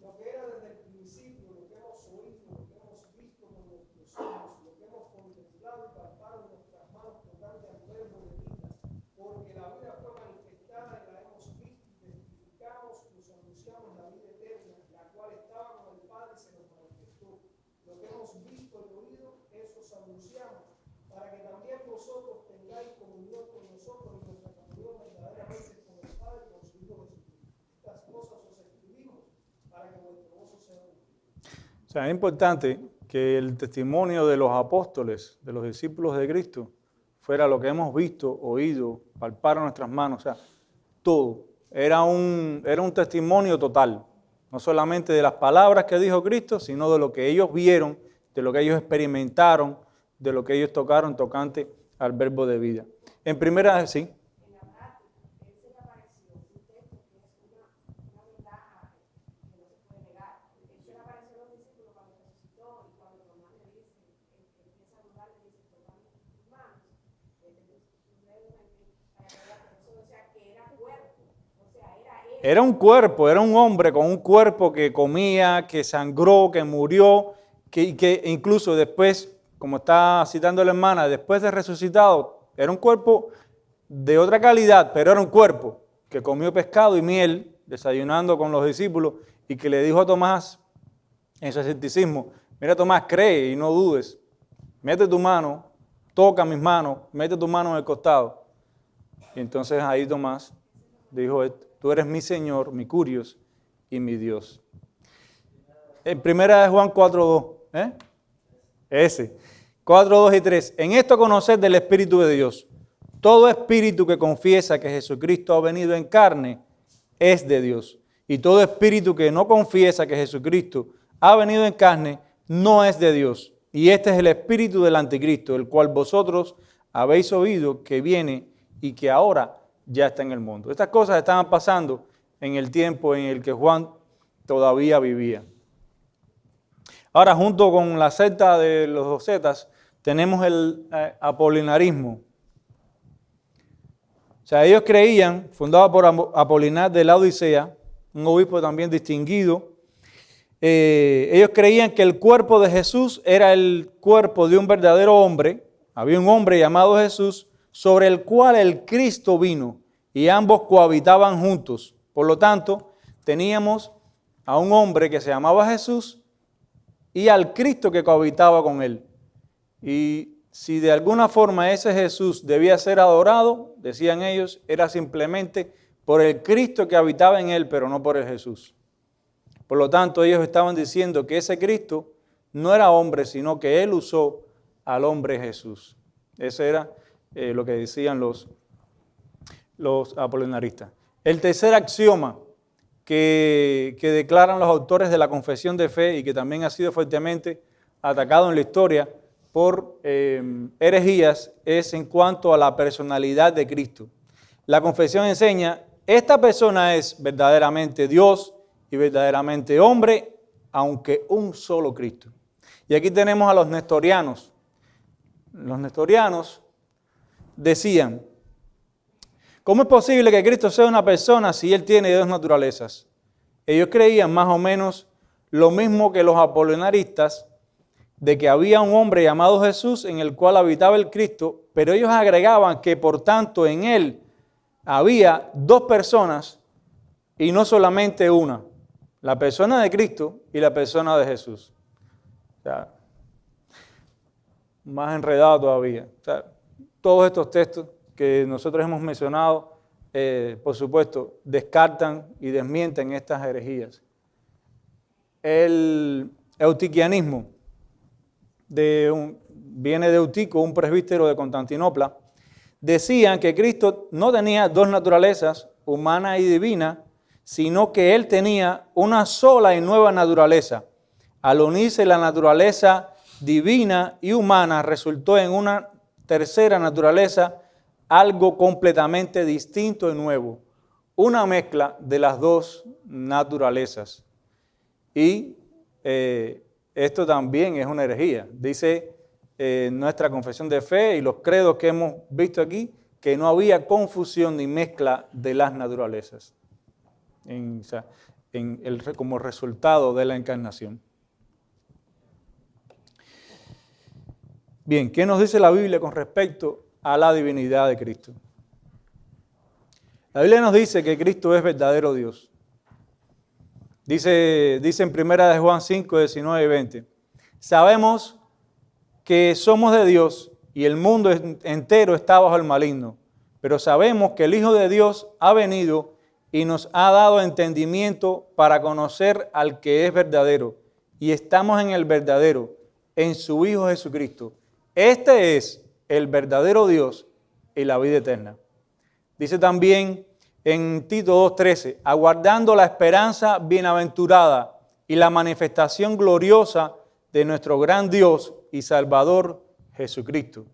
Lo que era desde el principio, lo que hemos oído, lo que hemos visto con nuestros ojos, lo que hemos contemplado y palpado en nuestras manos tocante al verbo de vida, porque la vida fue manifestada y la hemos visto y testificamos y os anunciamos la vida eterna, la cual estaba con el Padre y se nos manifestó. Lo que hemos visto y oído, eso os anunciamos, para que también vosotros tengáis comunión con nosotros y nuestra comunión verdaderamente con el Padre y con su Hijo Jesucristo. Estas cosas os escribimos sea, es importante que el testimonio de los apóstoles, de los discípulos de Cristo, fuera lo que hemos visto, oído, palparon nuestras manos, o sea, todo. Era un testimonio total, no solamente de las palabras que dijo Cristo, sino de lo que ellos vieron, de lo que ellos experimentaron, de lo que ellos tocaron tocante al verbo de vida. En primera, sí. En la práctica, él se le apareció un texto que es una verdad que no se puede negar. Él se le apareció a los discípulos cuando resucitó y cuando Tomás le dice, empieza a dudar, le dice, toma tus manos, o sea, que era cuerpo, o sea, era él. Era un cuerpo, era un hombre con un cuerpo que comía, que sangró, que murió, que incluso después, como está citando la hermana, después de resucitado, era un cuerpo de otra calidad, pero era un cuerpo que comió pescado y miel, desayunando con los discípulos, y que le dijo a Tomás, en su escepticismo, mira Tomás, cree y no dudes, mete tu mano, toca mis manos, mete tu mano en el costado. Y entonces ahí Tomás dijo, tú eres mi Señor, mi curios y mi Dios. En primera de Juan 4:2, ese, 4:2 y 3. En esto conocer del Espíritu de Dios. Todo espíritu que confiesa que Jesucristo ha venido en carne es de Dios. Y todo espíritu que no confiesa que Jesucristo ha venido en carne no es de Dios. Y este es el espíritu del anticristo, el cual vosotros habéis oído que viene y que ahora ya está en el mundo. Estas cosas estaban pasando en el tiempo en el que Juan todavía vivía. Ahora, junto con la secta de los docetas, tenemos el apolinarismo. O sea, ellos creían, fundado por Apolinar de la Odisea, un obispo también distinguido, ellos creían que el cuerpo de Jesús era el cuerpo de un verdadero hombre. Había un hombre llamado Jesús, sobre el cual el Cristo vino, y ambos cohabitaban juntos. Por lo tanto, teníamos a un hombre que se llamaba Jesús y al Cristo que cohabitaba con él. Y si de alguna forma ese Jesús debía ser adorado, decían ellos, era simplemente por el Cristo que habitaba en él, pero no por el Jesús. Por lo tanto, ellos estaban diciendo que ese Cristo no era hombre, sino que él usó al hombre Jesús. Ese era lo que decían los apolinaristas. El tercer axioma que declaran los autores de la confesión de fe y que también ha sido fuertemente atacado en la historia por herejías es en cuanto a la personalidad de Cristo. La confesión enseña, esta persona es verdaderamente Dios y verdaderamente hombre, aunque un solo Cristo. Y aquí tenemos a los nestorianos. Los nestorianos decían, ¿cómo es posible que Cristo sea una persona si Él tiene dos naturalezas? Ellos creían más o menos lo mismo que los apolinaristas, de que había un hombre llamado Jesús en el cual habitaba el Cristo, pero ellos agregaban que por tanto en Él había dos personas y no solamente una, la persona de Cristo y la persona de Jesús. O sea, más enredado todavía. O sea, todos estos textos que nosotros hemos mencionado, por supuesto, descartan y desmienten estas herejías. El eutiquianismo viene de Eutico, un presbítero de Constantinopla. Decían que Cristo no tenía dos naturalezas, humana y divina, sino que Él tenía una sola y nueva naturaleza. Al unirse la naturaleza divina y humana, resultó en una tercera naturaleza, algo completamente distinto y nuevo, una mezcla de las dos naturalezas. Y esto también es una herejía. Dice nuestra confesión de fe y los credos que hemos visto aquí, que no había confusión ni mezcla de las naturalezas como resultado de la encarnación. Bien, ¿qué nos dice la Biblia con respecto a la divinidad de Cristo? La Biblia nos dice que Cristo es verdadero Dios. Dice en 1 de Juan 5, 19 y 20, sabemos que somos de Dios y el mundo entero está bajo el maligno, pero sabemos que el Hijo de Dios ha venido y nos ha dado entendimiento para conocer al que es verdadero, y estamos en el verdadero, en su Hijo Jesucristo. Este es el verdadero Dios y la vida eterna. Dice también en Tito 2:13, aguardando la esperanza bienaventurada y la manifestación gloriosa de nuestro gran Dios y Salvador Jesucristo.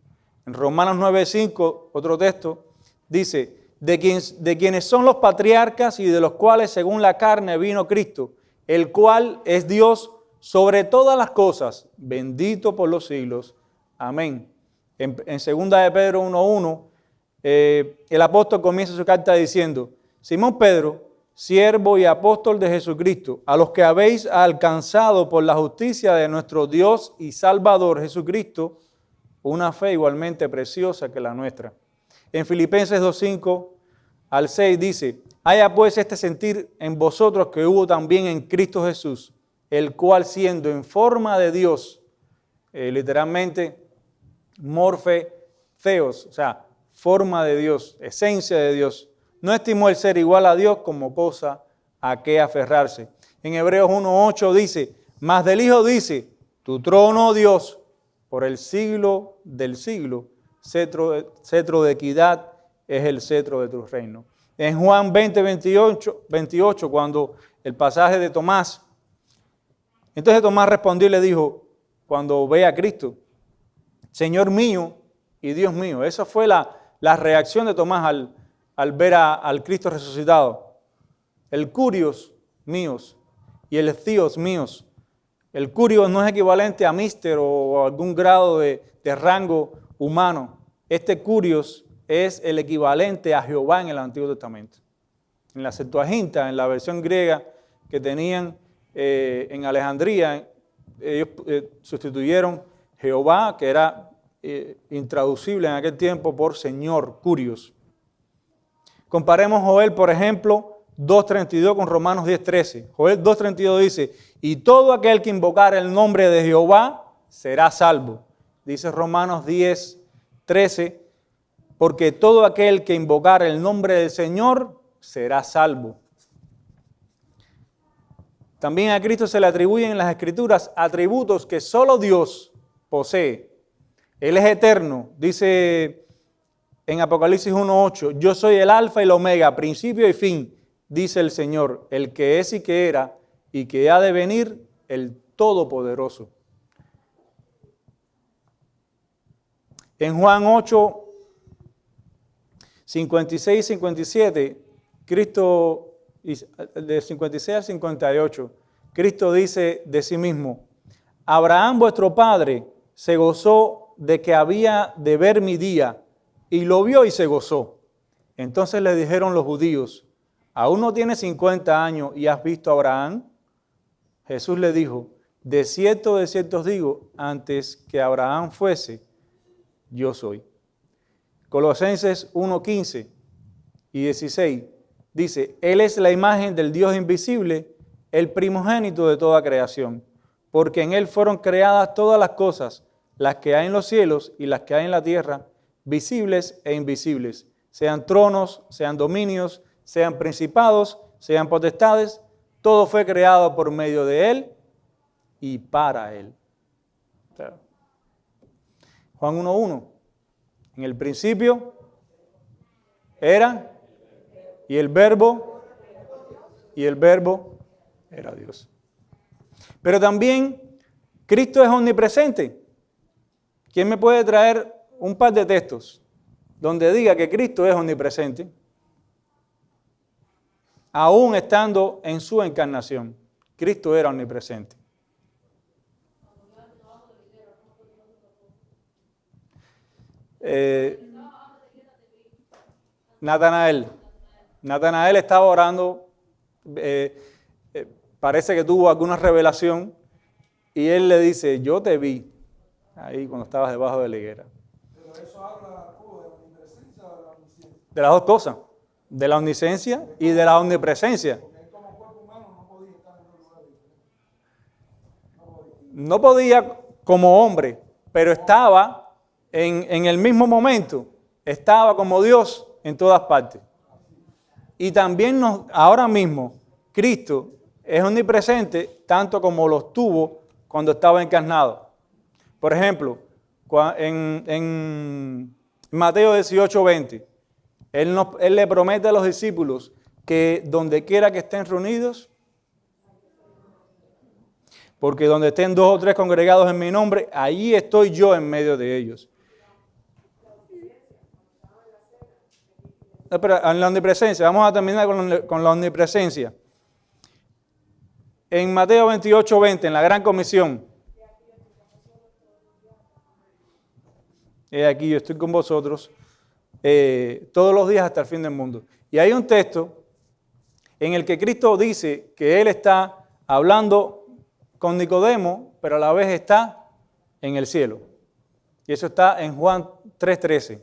En Romanos 9:5, otro texto, dice, de quienes son los patriarcas y de los cuales según la carne vino Cristo, el cual es Dios sobre todas las cosas, bendito por los siglos. Amén. En 2 de Pedro 1:1, el apóstol comienza su carta diciendo, Simón Pedro, siervo y apóstol de Jesucristo, a los que habéis alcanzado por la justicia de nuestro Dios y Salvador Jesucristo, una fe igualmente preciosa que la nuestra. En Filipenses 2:5 al 6 dice, haya pues este sentir en vosotros que hubo también en Cristo Jesús, el cual siendo en forma de Dios, literalmente morfe theos, o sea, forma de Dios, esencia de Dios, no estimó el ser igual a Dios como cosa a que aferrarse. En Hebreos 1:8 dice, mas del Hijo dice, tu trono, oh Dios, por el siglo del siglo, cetro de equidad es el cetro de tu reino. En Juan 20:28, cuando el pasaje de Tomás, entonces Tomás respondió y le dijo, cuando ve a Cristo, Señor mío y Dios mío. Esa fue la reacción de Tomás al ver al Cristo resucitado. El curios míos y el theos míos. El curios no es equivalente a mister o algún grado de rango humano. Este curios es el equivalente a Jehová en el Antiguo Testamento. En la Septuaginta, en la versión griega que tenían en Alejandría, ellos sustituyeron Jehová, que era intraducible en aquel tiempo, por Señor, curios. Comparemos Joel, por ejemplo, 2:32 con Romanos 10:13. Joel 2:32 dice, y todo aquel que invocar el nombre de Jehová será salvo. Dice Romanos 10:13, porque todo aquel que invocar el nombre del Señor será salvo. También a Cristo se le atribuyen en las Escrituras atributos que solo Dios posee. Él es eterno, dice en Apocalipsis 1:8, yo soy el alfa y el omega, principio y fin, dice el Señor, el que es y que era y que ha de venir, el Todopoderoso. En Juan 8, 56 y 57, Cristo, de 56 al 58, Cristo dice de sí mismo, Abraham vuestro padre se gozó de que había de ver mi día, y lo vio y se gozó. Entonces le dijeron los judíos, ¿aún no tienes 50 años y has visto a Abraham? Jesús le dijo, de cierto os digo, antes que Abraham fuese, yo soy. Colosenses 1:15 y 16 dice, Él es la imagen del Dios invisible, el primogénito de toda creación, porque en Él fueron creadas todas las cosas, las que hay en los cielos y las que hay en la tierra, visibles e invisibles, sean tronos, sean dominios, sean principados, sean potestades, todo fue creado por medio de Él y para Él. Juan 1:1, en el principio era y el verbo era Dios. Pero también Cristo es omnipresente. ¿Quién me puede traer un par de textos donde diga que Cristo es omnipresente? Aún estando en su encarnación, Cristo era omnipresente. Natanael estaba orando, parece que tuvo alguna revelación y él le dice, yo te vi ahí cuando estabas debajo de la higuera. Pero eso habla de la omnipresencia o de la omnisciencia. De las dos cosas, de la omnisciencia y de la omnipresencia. Porque él como cuerpo humano no podía estar en otro lugar diferente. No podía como hombre, pero estaba en el mismo momento, estaba como Dios en todas partes. Y también ahora mismo, Cristo es omnipresente tanto como los tuvo cuando estaba encarnado. Por ejemplo, en Mateo 18:20, Él le promete a los discípulos que donde quiera que estén reunidos, porque donde estén 2 o 3 congregados en mi nombre, allí estoy yo en medio de ellos. No, pero en la omnipresencia, vamos a terminar con la omnipresencia. En Mateo 28:20, en la Gran Comisión, he aquí yo estoy con vosotros todos los días hasta el fin del mundo. Y hay un texto en el que Cristo dice que Él está hablando con Nicodemo, pero a la vez está en el cielo. Y eso está en Juan 3:13.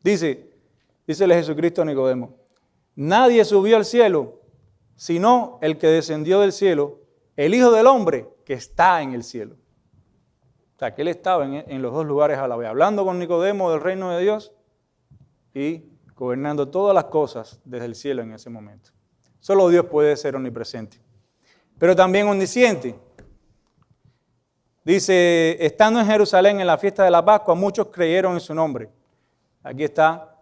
Dícele Jesucristo a Nicodemo: nadie subió al cielo, sino el que descendió del cielo, el Hijo del Hombre que está en el cielo. O sea, que Él estaba en los 2 lugares a la vez, hablando con Nicodemo del reino de Dios y gobernando todas las cosas desde el cielo en ese momento. Solo Dios puede ser omnipresente, pero también omnisciente. Dice, estando en Jerusalén en la fiesta de la Pascua, muchos creyeron en su nombre. Aquí está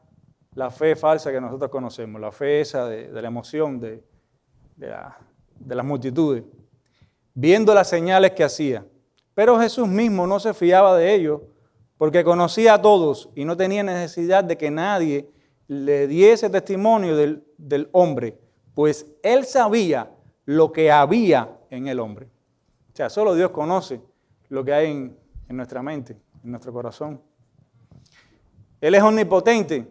la fe falsa que nosotros conocemos, la fe esa de la emoción de las multitudes, viendo las señales que hacía. Pero Jesús mismo no se fiaba de ellos, porque conocía a todos y no tenía necesidad de que nadie le diese testimonio del hombre, pues Él sabía lo que había en el hombre. O sea, solo Dios conoce lo que hay en nuestra mente, en nuestro corazón. Él es omnipotente.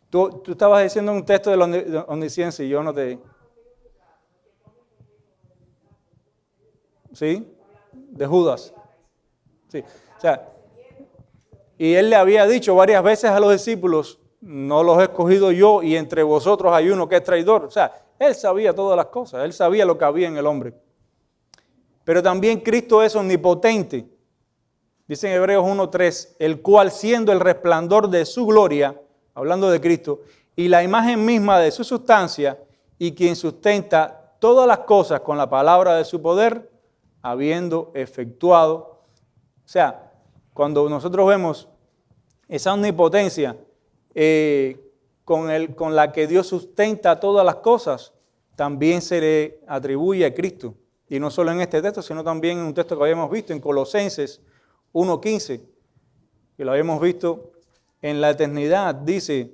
Tú estabas diciendo un texto de la omnisciencia y yo no te... ¿Sí? De Judas. Sí. O sea, y Él le había dicho varias veces a los discípulos, no los he escogido yo y entre vosotros hay uno que es traidor. O sea, Él sabía todas las cosas, Él sabía lo que había en el hombre. Pero también Cristo es omnipotente. Dice en Hebreos 1:3, el cual siendo el resplandor de su gloria, hablando de Cristo, y la imagen misma de su sustancia, y quien sustenta todas las cosas con la palabra de su poder, habiendo efectuado. O sea, cuando nosotros vemos esa omnipotencia con la que Dios sustenta todas las cosas, también se le atribuye a Cristo. Y no solo en este texto, sino también en un texto que habíamos visto en Colosenses 1:15, que lo habíamos visto en la eternidad. Dice,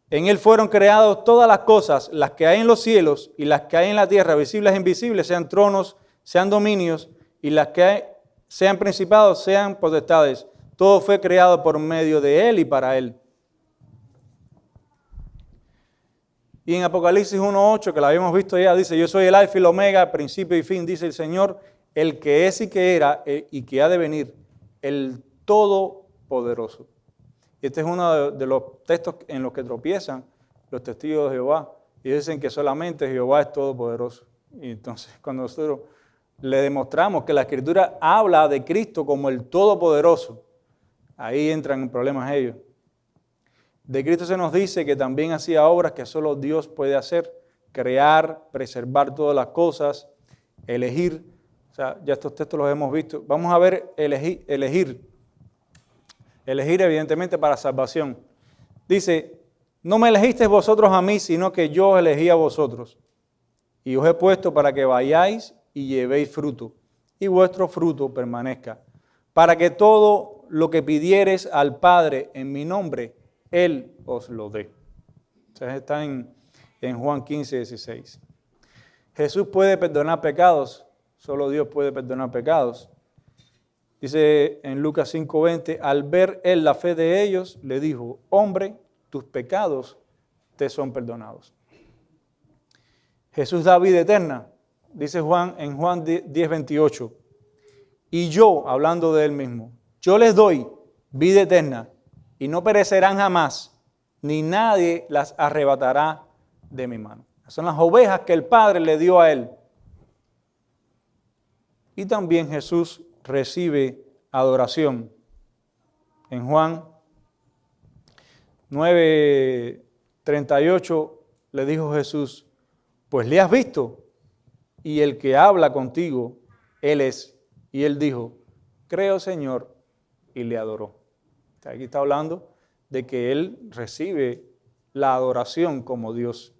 en Él fueron creadas todas las cosas, las que hay en los cielos y las que hay en la tierra, visibles e invisibles, sean tronos, sean dominios, y las que hay, sean principados, sean potestades. Todo fue creado por medio de Él y para Él. Y en Apocalipsis 1:8, que la habíamos visto ya, dice, yo soy el alfa y el omega, principio y fin, dice el Señor, el que es y que era y que ha de venir, el Todopoderoso. Y este es uno de los textos en los que tropiezan los testigos de Jehová. Y dicen que solamente Jehová es todopoderoso. Y entonces cuando nosotros le demostramos que la Escritura habla de Cristo como el Todopoderoso, ahí entran en problemas ellos. De Cristo se nos dice que también hacía obras que solo Dios puede hacer, crear, preservar todas las cosas, elegir. O sea, ya estos textos los hemos visto. Vamos a ver elegir evidentemente para salvación. Dice, no me elegisteis vosotros a mí, sino que yo os elegí a vosotros. Y os he puesto para que vayáis y llevéis fruto, y vuestro fruto permanezca, para que todo lo que pidiereis al Padre en mi nombre, Él os lo dé. O sea, está en Juan 15:16. Jesús puede perdonar pecados, solo Dios puede perdonar pecados. Dice en Lucas 5:20, al ver Él la fe de ellos, le dijo, hombre, tus pecados te son perdonados. Jesús da vida eterna, dice Juan en Juan 10:28. Y yo, hablando de Él mismo, yo les doy vida eterna y no perecerán jamás, ni nadie las arrebatará de mi mano. Son las ovejas que el Padre le dio a Él. Y también Jesús recibe adoración. En Juan 9:38 le dijo Jesús, pues le has visto, y el que habla contigo, Él es. Y él dijo, creo, Señor, y le adoró. Aquí está hablando de que él recibe la adoración como Dios.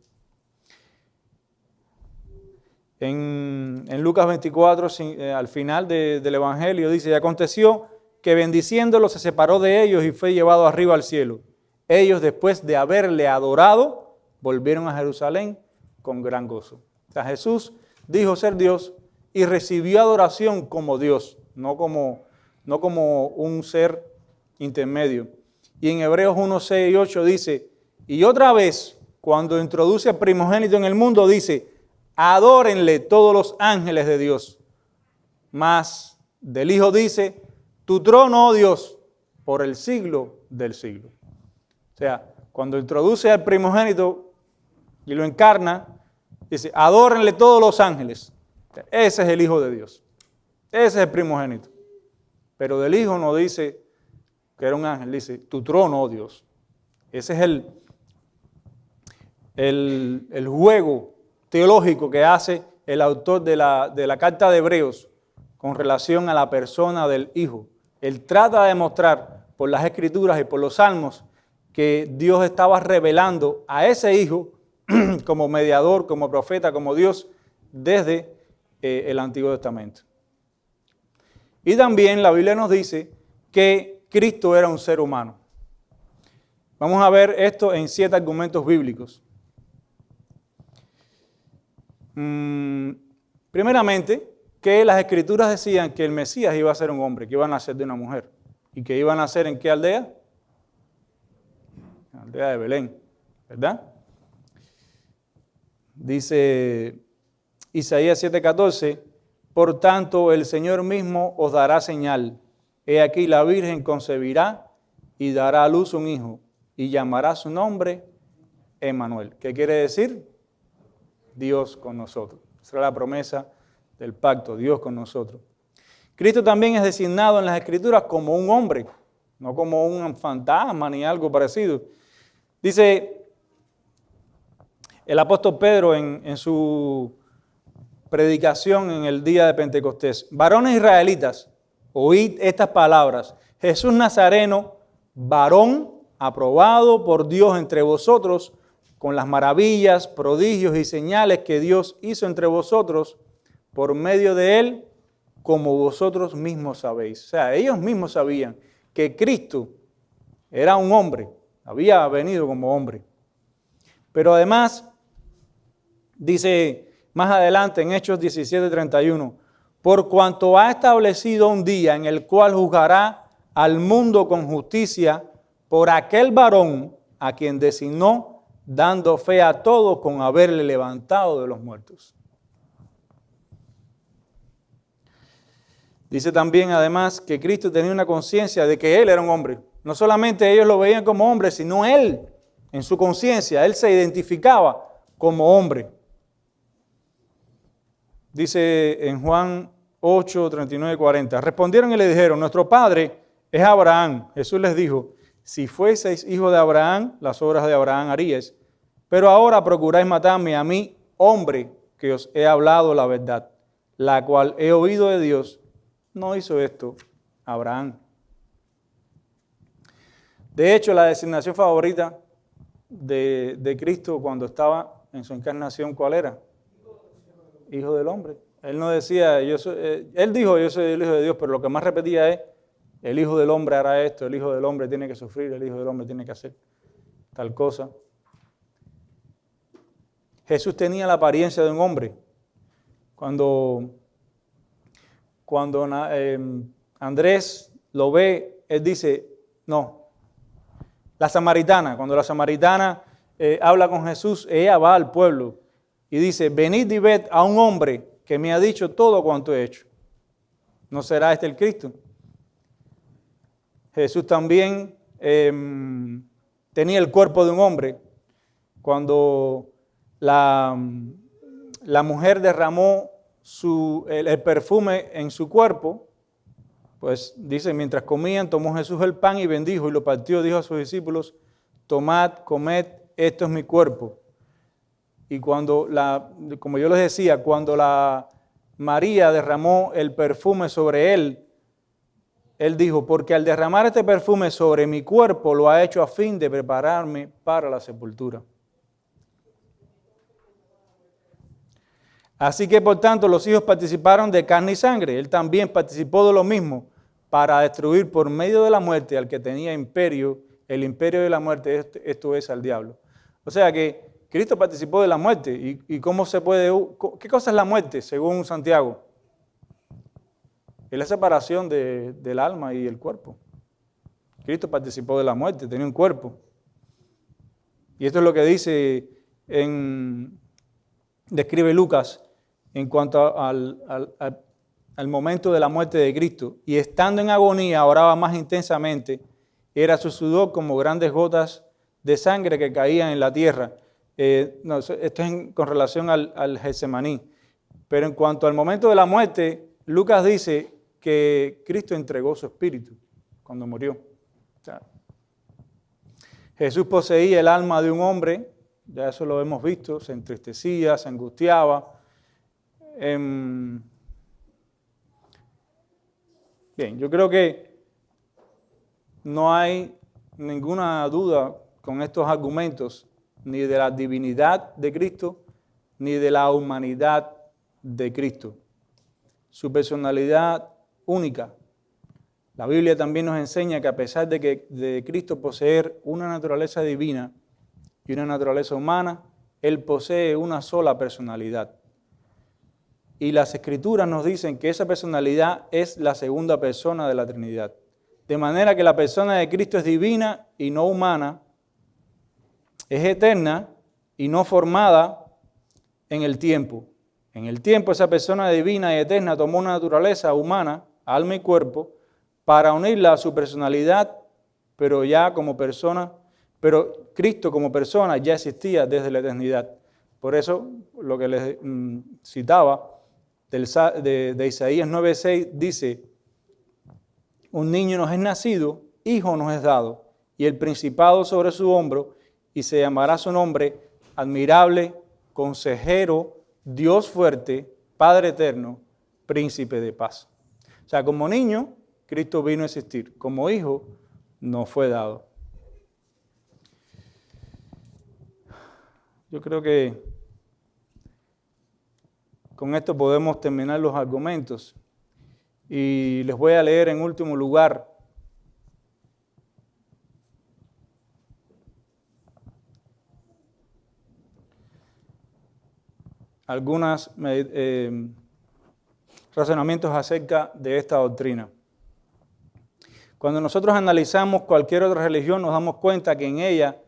En Lucas 24, al final del Evangelio, dice, y aconteció que bendiciéndolo se separó de ellos y fue llevado arriba al cielo. Ellos, después de haberle adorado, volvieron a Jerusalén con gran gozo. O sea, Jesús dijo ser Dios y recibió adoración como Dios, no como un ser intermedio. Y en Hebreos 1, 6 y 8 dice, y otra vez, cuando introduce al primogénito en el mundo, dice, adórenle todos los ángeles de Dios. Mas del Hijo dice, tu trono, oh Dios, por el siglo del siglo. O sea, cuando introduce al primogénito y lo encarna, dice, adórenle todos los ángeles. Ese es el Hijo de Dios. Ese es el primogénito. Pero del Hijo no dice que era un ángel, dice, tu trono, oh Dios. Ese es el juego teológico que hace el autor de la carta de Hebreos con relación a la persona del Hijo. Él trata de demostrar por las Escrituras y por los Salmos que Dios estaba revelando a ese Hijo como mediador, como profeta, como Dios desde el Antiguo Testamento. Y también la Biblia nos dice que Cristo era un ser humano. Vamos a ver esto en 7 argumentos bíblicos. Primeramente, que las Escrituras decían que el Mesías iba a ser un hombre, que iba a nacer de una mujer. ¿Y que iba a nacer en qué aldea? La aldea de Belén, ¿verdad? Dice Isaías 7:14, por tanto el Señor mismo os dará señal. He aquí la Virgen concebirá y dará a luz un hijo y llamará su nombre Emmanuel. ¿Qué quiere decir? Dios con nosotros. Esa es la promesa del pacto, Dios con nosotros. Cristo también es designado en las Escrituras como un hombre, no como un fantasma ni algo parecido. Dice el apóstol Pedro en su predicación en el día de Pentecostés, varones israelitas, oíd estas palabras, Jesús Nazareno, varón aprobado por Dios entre vosotros, con las maravillas, prodigios y señales que Dios hizo entre vosotros, por medio de él, como vosotros mismos sabéis. O sea, ellos mismos sabían que Cristo era un hombre, había venido como hombre. Pero además, dice más adelante en Hechos 17:31, por cuanto ha establecido un día en el cual juzgará al mundo con justicia por aquel varón a quien designó, dando fe a todos con haberle levantado de los muertos. Dice también además que Cristo tenía una conciencia de que Él era un hombre. No solamente ellos lo veían como hombre, sino Él, en su conciencia, Él se identificaba como hombre. Dice en Juan 8, 39 y 40, respondieron y le dijeron, nuestro padre es Abraham. Jesús les dijo, si fueseis hijos de Abraham, las obras de Abraham haríais, pero ahora procuráis matarme a mí, hombre, que os he hablado la verdad, la cual he oído de Dios. No hizo esto Abraham. De hecho, la designación favorita de Cristo cuando estaba en su encarnación, ¿cuál era? Hijo del hombre. Él no decía, él dijo, yo soy el Hijo de Dios, pero lo que más repetía es, el Hijo del hombre hará esto, el Hijo del hombre tiene que sufrir, el Hijo del hombre tiene que hacer tal cosa. Jesús tenía la apariencia de un hombre. Cuando Andrés lo ve, él dice, no. Cuando la samaritana habla con Jesús, ella va al pueblo y dice, venid y ved a un hombre que me ha dicho todo cuanto he hecho. ¿No será este el Cristo? Jesús también tenía el cuerpo de un hombre. Cuando la mujer derramó el perfume en su cuerpo, pues dice, mientras comían, tomó Jesús el pan y bendijo y lo partió, dijo a sus discípulos, tomad, comed, esto es mi cuerpo. Y cuando como yo les decía, cuando la María derramó el perfume sobre él, él dijo, porque al derramar este perfume sobre mi cuerpo lo ha hecho a fin de prepararme para la sepultura. Así que por tanto los hijos participaron de carne y sangre. Él también participó de lo mismo para destruir por medio de la muerte al que tenía imperio, el imperio de la muerte, esto es al diablo. O sea que Cristo participó de la muerte. ¿Y cómo se puede? ¿Qué cosa es la muerte según Santiago? Es la separación del alma y el cuerpo. Cristo participó de la muerte, tenía un cuerpo. Y esto es lo que dice, describe Lucas en cuanto al momento de la muerte de Cristo. Y estando en agonía, oraba más intensamente. Era su sudor como grandes gotas de sangre que caían en la tierra. Esto es con relación al Getsemaní. Pero en cuanto al momento de la muerte, Lucas dice que Cristo entregó su espíritu cuando murió. O sea, Jesús poseía el alma de un hombre, ya eso lo hemos visto, se entristecía, se angustiaba. Bien, yo creo que no hay ninguna duda con estos argumentos, ni de la divinidad de Cristo, ni de la humanidad de Cristo. Su personalidad única. La Biblia también nos enseña que a pesar de Cristo poseer una naturaleza divina y una naturaleza humana, Él posee una sola personalidad. Y las Escrituras nos dicen que esa personalidad es la segunda persona de la Trinidad. De manera que la persona de Cristo es divina y no humana, es eterna y no formada en el tiempo. En el tiempo esa persona divina y eterna tomó una naturaleza humana, alma y cuerpo, para unirla a su personalidad, pero ya como persona, pero Cristo como persona ya existía desde la eternidad. Por eso lo que les citaba de Isaías 9:6 dice, un niño nos es nacido, hijo nos es dado, y el principado sobre su hombro, y se llamará su nombre admirable, consejero, Dios fuerte, Padre eterno, príncipe de paz. O sea, como niño, Cristo vino a existir. Como hijo, nos fue dado. Yo creo que con esto podemos terminar los argumentos. Y les voy a leer en último lugar algunos razonamientos acerca de esta doctrina. Cuando nosotros analizamos cualquier otra religión, nos damos cuenta que en ella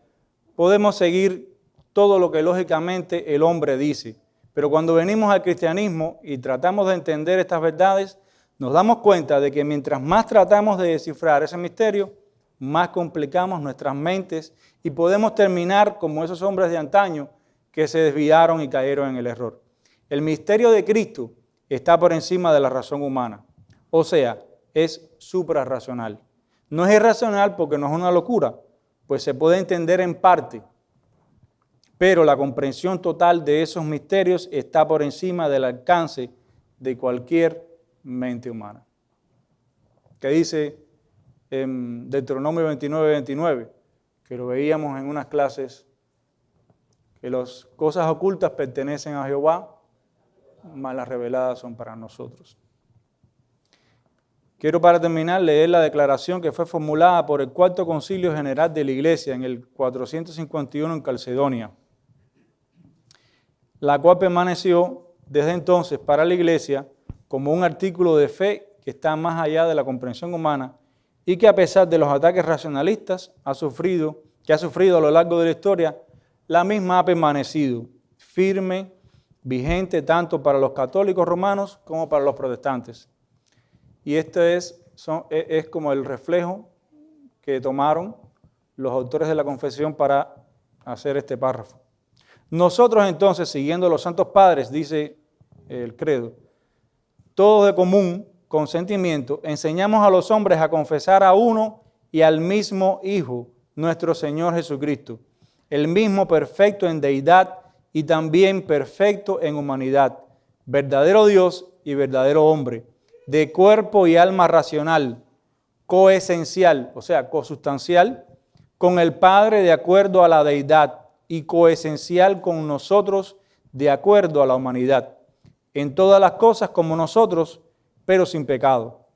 podemos seguir todo lo que lógicamente el hombre dice. Pero cuando venimos al cristianismo y tratamos de entender estas verdades, nos damos cuenta de que mientras más tratamos de descifrar ese misterio, más complicamos nuestras mentes y podemos terminar como esos hombres de antaño que se desviaron y cayeron en el error. El misterio de Cristo está por encima de la razón humana, o sea, es suprarracional. No es irracional porque no es una locura, pues se puede entender en parte, pero la comprensión total de esos misterios está por encima del alcance de cualquier mente humana. Que dice en Deuteronomio 29:29, que lo veíamos en unas clases, que las cosas ocultas pertenecen a Jehová, mas las reveladas son para nosotros. Quiero para terminar leer la declaración que fue formulada por el Cuarto Concilio General de la Iglesia en el 451 en Calcedonia, la cual permaneció desde entonces para la Iglesia como un artículo de fe que está más allá de la comprensión humana y que a pesar de los ataques racionalistas que ha sufrido a lo largo de la historia, la misma ha permanecido firme, vigente tanto para los católicos romanos como para los protestantes. Y esto es como el reflejo que tomaron los autores de la confesión para hacer este párrafo. Nosotros entonces, siguiendo a los santos padres, dice el credo, todos de común consentimiento, enseñamos a los hombres a confesar a uno y al mismo Hijo, nuestro Señor Jesucristo, el mismo perfecto en deidad y también perfecto en humanidad, verdadero Dios y verdadero hombre, de cuerpo y alma racional, coesencial, o sea, cosustancial, con el Padre de acuerdo a la deidad y coesencial con nosotros de acuerdo a la humanidad, en todas las cosas como nosotros, pero sin pecado,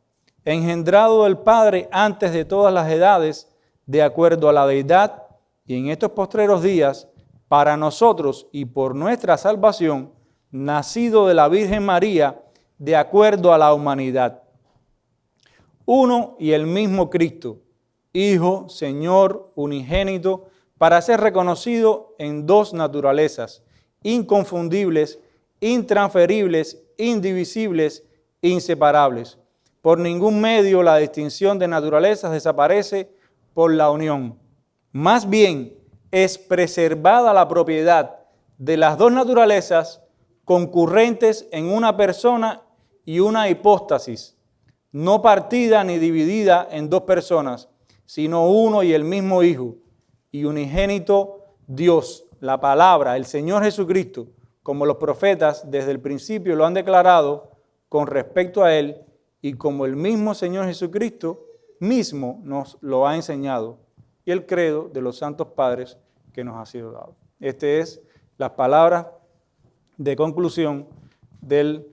engendrado del Padre antes de todas las edades, de acuerdo a la deidad, y en estos postreros días, para nosotros y por nuestra salvación, nacido de la Virgen María, de acuerdo a la humanidad. Uno y el mismo Cristo, Hijo, Señor, unigénito, para ser reconocido en dos naturalezas, inconfundibles, intransferibles, indivisibles, inseparables. Por ningún medio la distinción de naturalezas desaparece por la unión. Más bien es preservada la propiedad de las dos naturalezas concurrentes en una persona y una hipóstasis, no partida ni dividida en dos personas, sino uno y el mismo Hijo, y unigénito Dios, la palabra, el Señor Jesucristo, como los profetas desde el principio lo han declarado con respecto a Él, y como el mismo Señor Jesucristo mismo nos lo ha enseñado, y el credo de los santos padres que nos ha sido dado. Estas es las palabras de conclusión del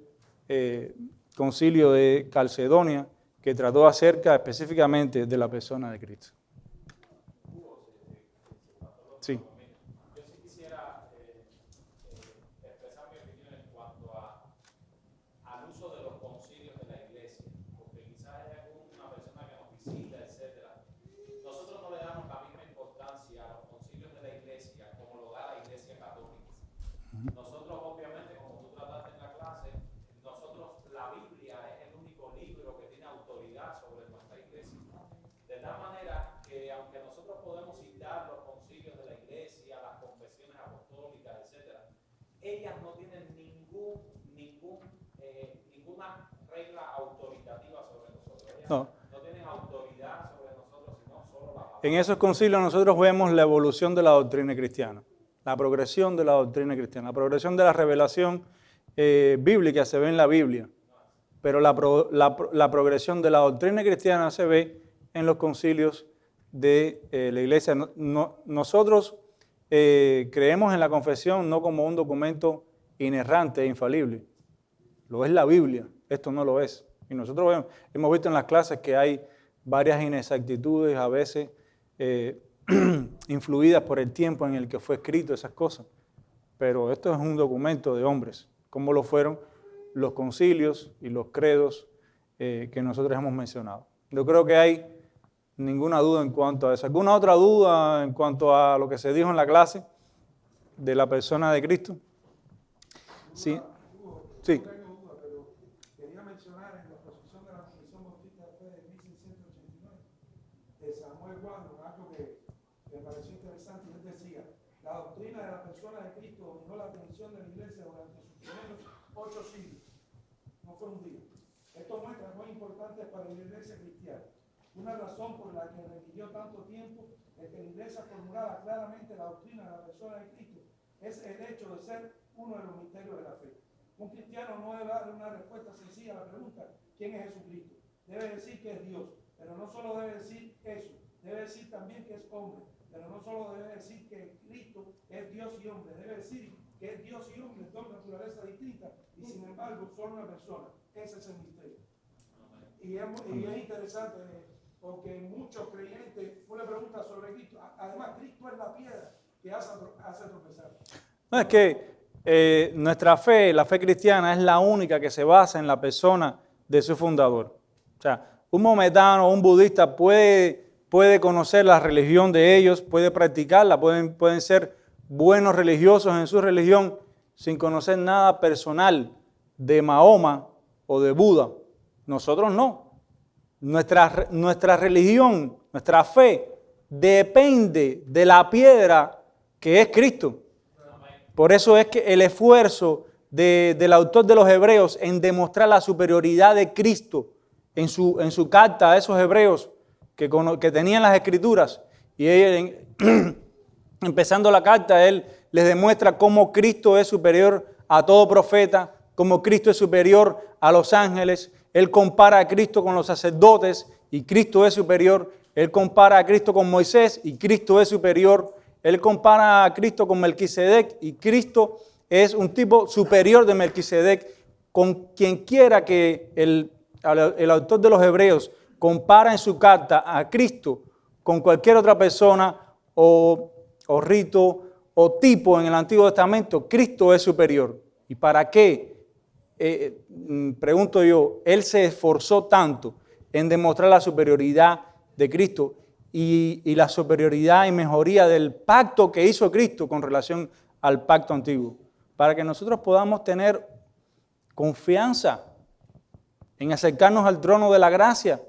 concilio de Calcedonia, que trató acerca específicamente de la persona de Cristo. Sí. Yo sí quisiera expresar mi opinión en cuanto al uso de los concilios de la iglesia, porque quizás hay alguna persona que nos visita, etc. Nosotros no le damos la misma importancia a los concilios de la iglesia como lo da la iglesia católica. Nosotros, obviamente, como tú trataste en la clase, la Biblia es el único libro que tiene autoridad sobre nuestra iglesia. De tal manera que, aunque nosotros podemos citar los concilios de la iglesia, las confesiones apostólicas, etc., ellas no tienen ninguna regla autoritativa sobre nosotros. Ellas no tienen autoridad sobre nosotros, sino solo la palabra. En esos concilios nosotros vemos la evolución de la doctrina cristiana, la progresión de la doctrina cristiana, la progresión de la revelación bíblica se ve en la Biblia, pero la progresión de la doctrina cristiana se ve en los concilios de la iglesia. Nosotros creemos en la confesión no como un documento inerrante e infalible, lo es la Biblia, esto no lo es. Y nosotros hemos visto en las clases que hay varias inexactitudes, a veces influidas por el tiempo en el que fue escrito esas cosas, pero esto es un documento de hombres, como lo fueron los concilios y los credos que nosotros hemos mencionado. Yo creo que hay ninguna duda en cuanto a eso. ¿Alguna otra duda en cuanto a lo que se dijo en la clase de la persona de Cristo? Sí. Sí. No tengo duda, pero quería mencionar en la posición de la Comisión Bautista de Fe de 1689 de Samuel Guano, algo que me pareció interesante. Él decía: la doctrina de la persona de Cristo dominó la atención de la iglesia durante sus primeros 8 siglos. No fue un día. Esto muestra muy importante para la iglesia cristiana. Una razón por la que requirió tanto tiempo es que la iglesia formulara claramente la doctrina de la persona de Cristo es el hecho de ser uno de los misterios de la fe. Un cristiano no debe dar una respuesta sencilla a la pregunta: ¿quién es Jesucristo? Debe decir que es Dios, pero no solo debe decir eso, debe decir también que es hombre, pero no solo debe decir que Cristo es Dios y hombre, debe decir que es Dios y hombre, dos naturalezas distintas, y sin embargo son una persona. Ese es el misterio. Y es interesante porque muchos creyentes, una pregunta sobre Cristo, además Cristo es la piedra que hace tropezar. No, es que nuestra fe, la fe cristiana, es la única que se basa en la persona de su fundador. O sea, un maometano o un budista puede conocer la religión de ellos, puede practicarla, pueden ser buenos religiosos en su religión sin conocer nada personal de Mahoma o de Buda. Nosotros no. Nuestra religión, nuestra fe, depende de la piedra que es Cristo. Por eso es que el esfuerzo del autor de los Hebreos en demostrar la superioridad de Cristo en su carta a esos hebreos que tenían las Escrituras, y él, empezando la carta, él les demuestra cómo Cristo es superior a todo profeta, cómo Cristo es superior a los ángeles. Él compara a Cristo con los sacerdotes y Cristo es superior. Él compara a Cristo con Moisés y Cristo es superior. Él compara a Cristo con Melquisedec y Cristo es un tipo superior de Melquisedec. Con quien quiera que el autor de los Hebreos compara en su carta a Cristo con cualquier otra persona o rito o tipo en el Antiguo Testamento, Cristo es superior. ¿Y para qué? Pregunto yo, Él se esforzó tanto en demostrar la superioridad de Cristo y la superioridad y mejoría del pacto que hizo Cristo con relación al pacto antiguo, para que nosotros podamos tener confianza en acercarnos al trono de la gracia.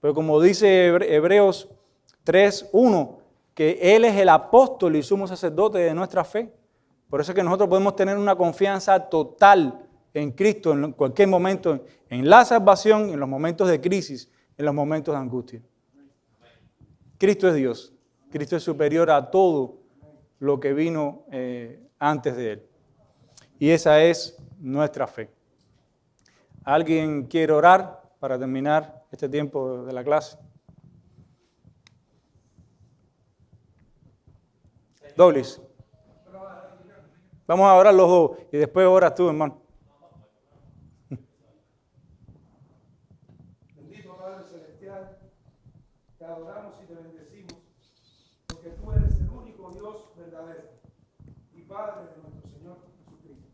Pero como dice Hebreos 3:1, que Él es el apóstol y sumo sacerdote de nuestra fe. Por eso es que nosotros podemos tener una confianza total en Cristo en cualquier momento, en la salvación, en los momentos de crisis, en los momentos de angustia. Cristo es Dios. Cristo es superior a todo lo que vino antes de Él. Y esa es nuestra fe. ¿Alguien quiere orar para terminar este tiempo de la clase? Douglas. Vamos a orar los dos y después oras tú, hermano. Bendito Padre Celestial, te adoramos y te bendecimos, porque tú eres el único Dios verdadero y Padre de nuestro Señor Jesucristo.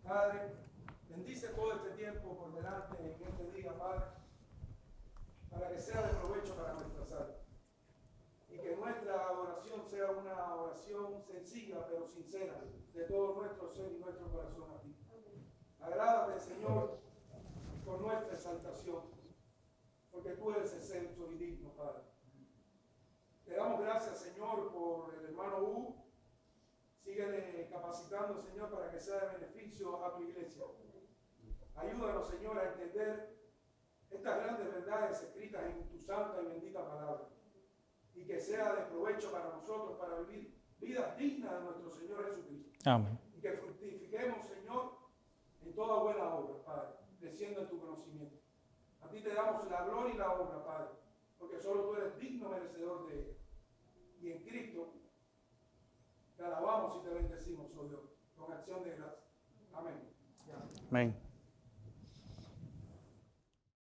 Padre, bendice todo este tiempo por delante en este día, Padre, para que sea de provecho para nuestras almas. Y que nuestra oración sea una oración sencilla pero sincera de todo nuestro ser y nuestro corazón a ti. Agrádate, Señor, por nuestra exaltación, porque tú eres excelso y digno, Padre. Te damos gracias, Señor, por el hermano Hugo. Síguele capacitando, Señor, para que sea de beneficio a tu iglesia. Ayúdanos, Señor, a entender estas grandes verdades escritas en tu santa y bendita palabra. Y que sea de provecho para nosotros, para vivir vidas dignas de nuestro Señor Jesucristo. Amén. Y que fructifiquemos, Señor, en toda buena obra, Padre, creciendo en tu conocimiento. A ti te damos la gloria y la honra, Padre, porque solo tú eres digno merecedor de ella. Y en Cristo te alabamos y te bendecimos, oh Dios, con acción de gracias. Amén. Amén.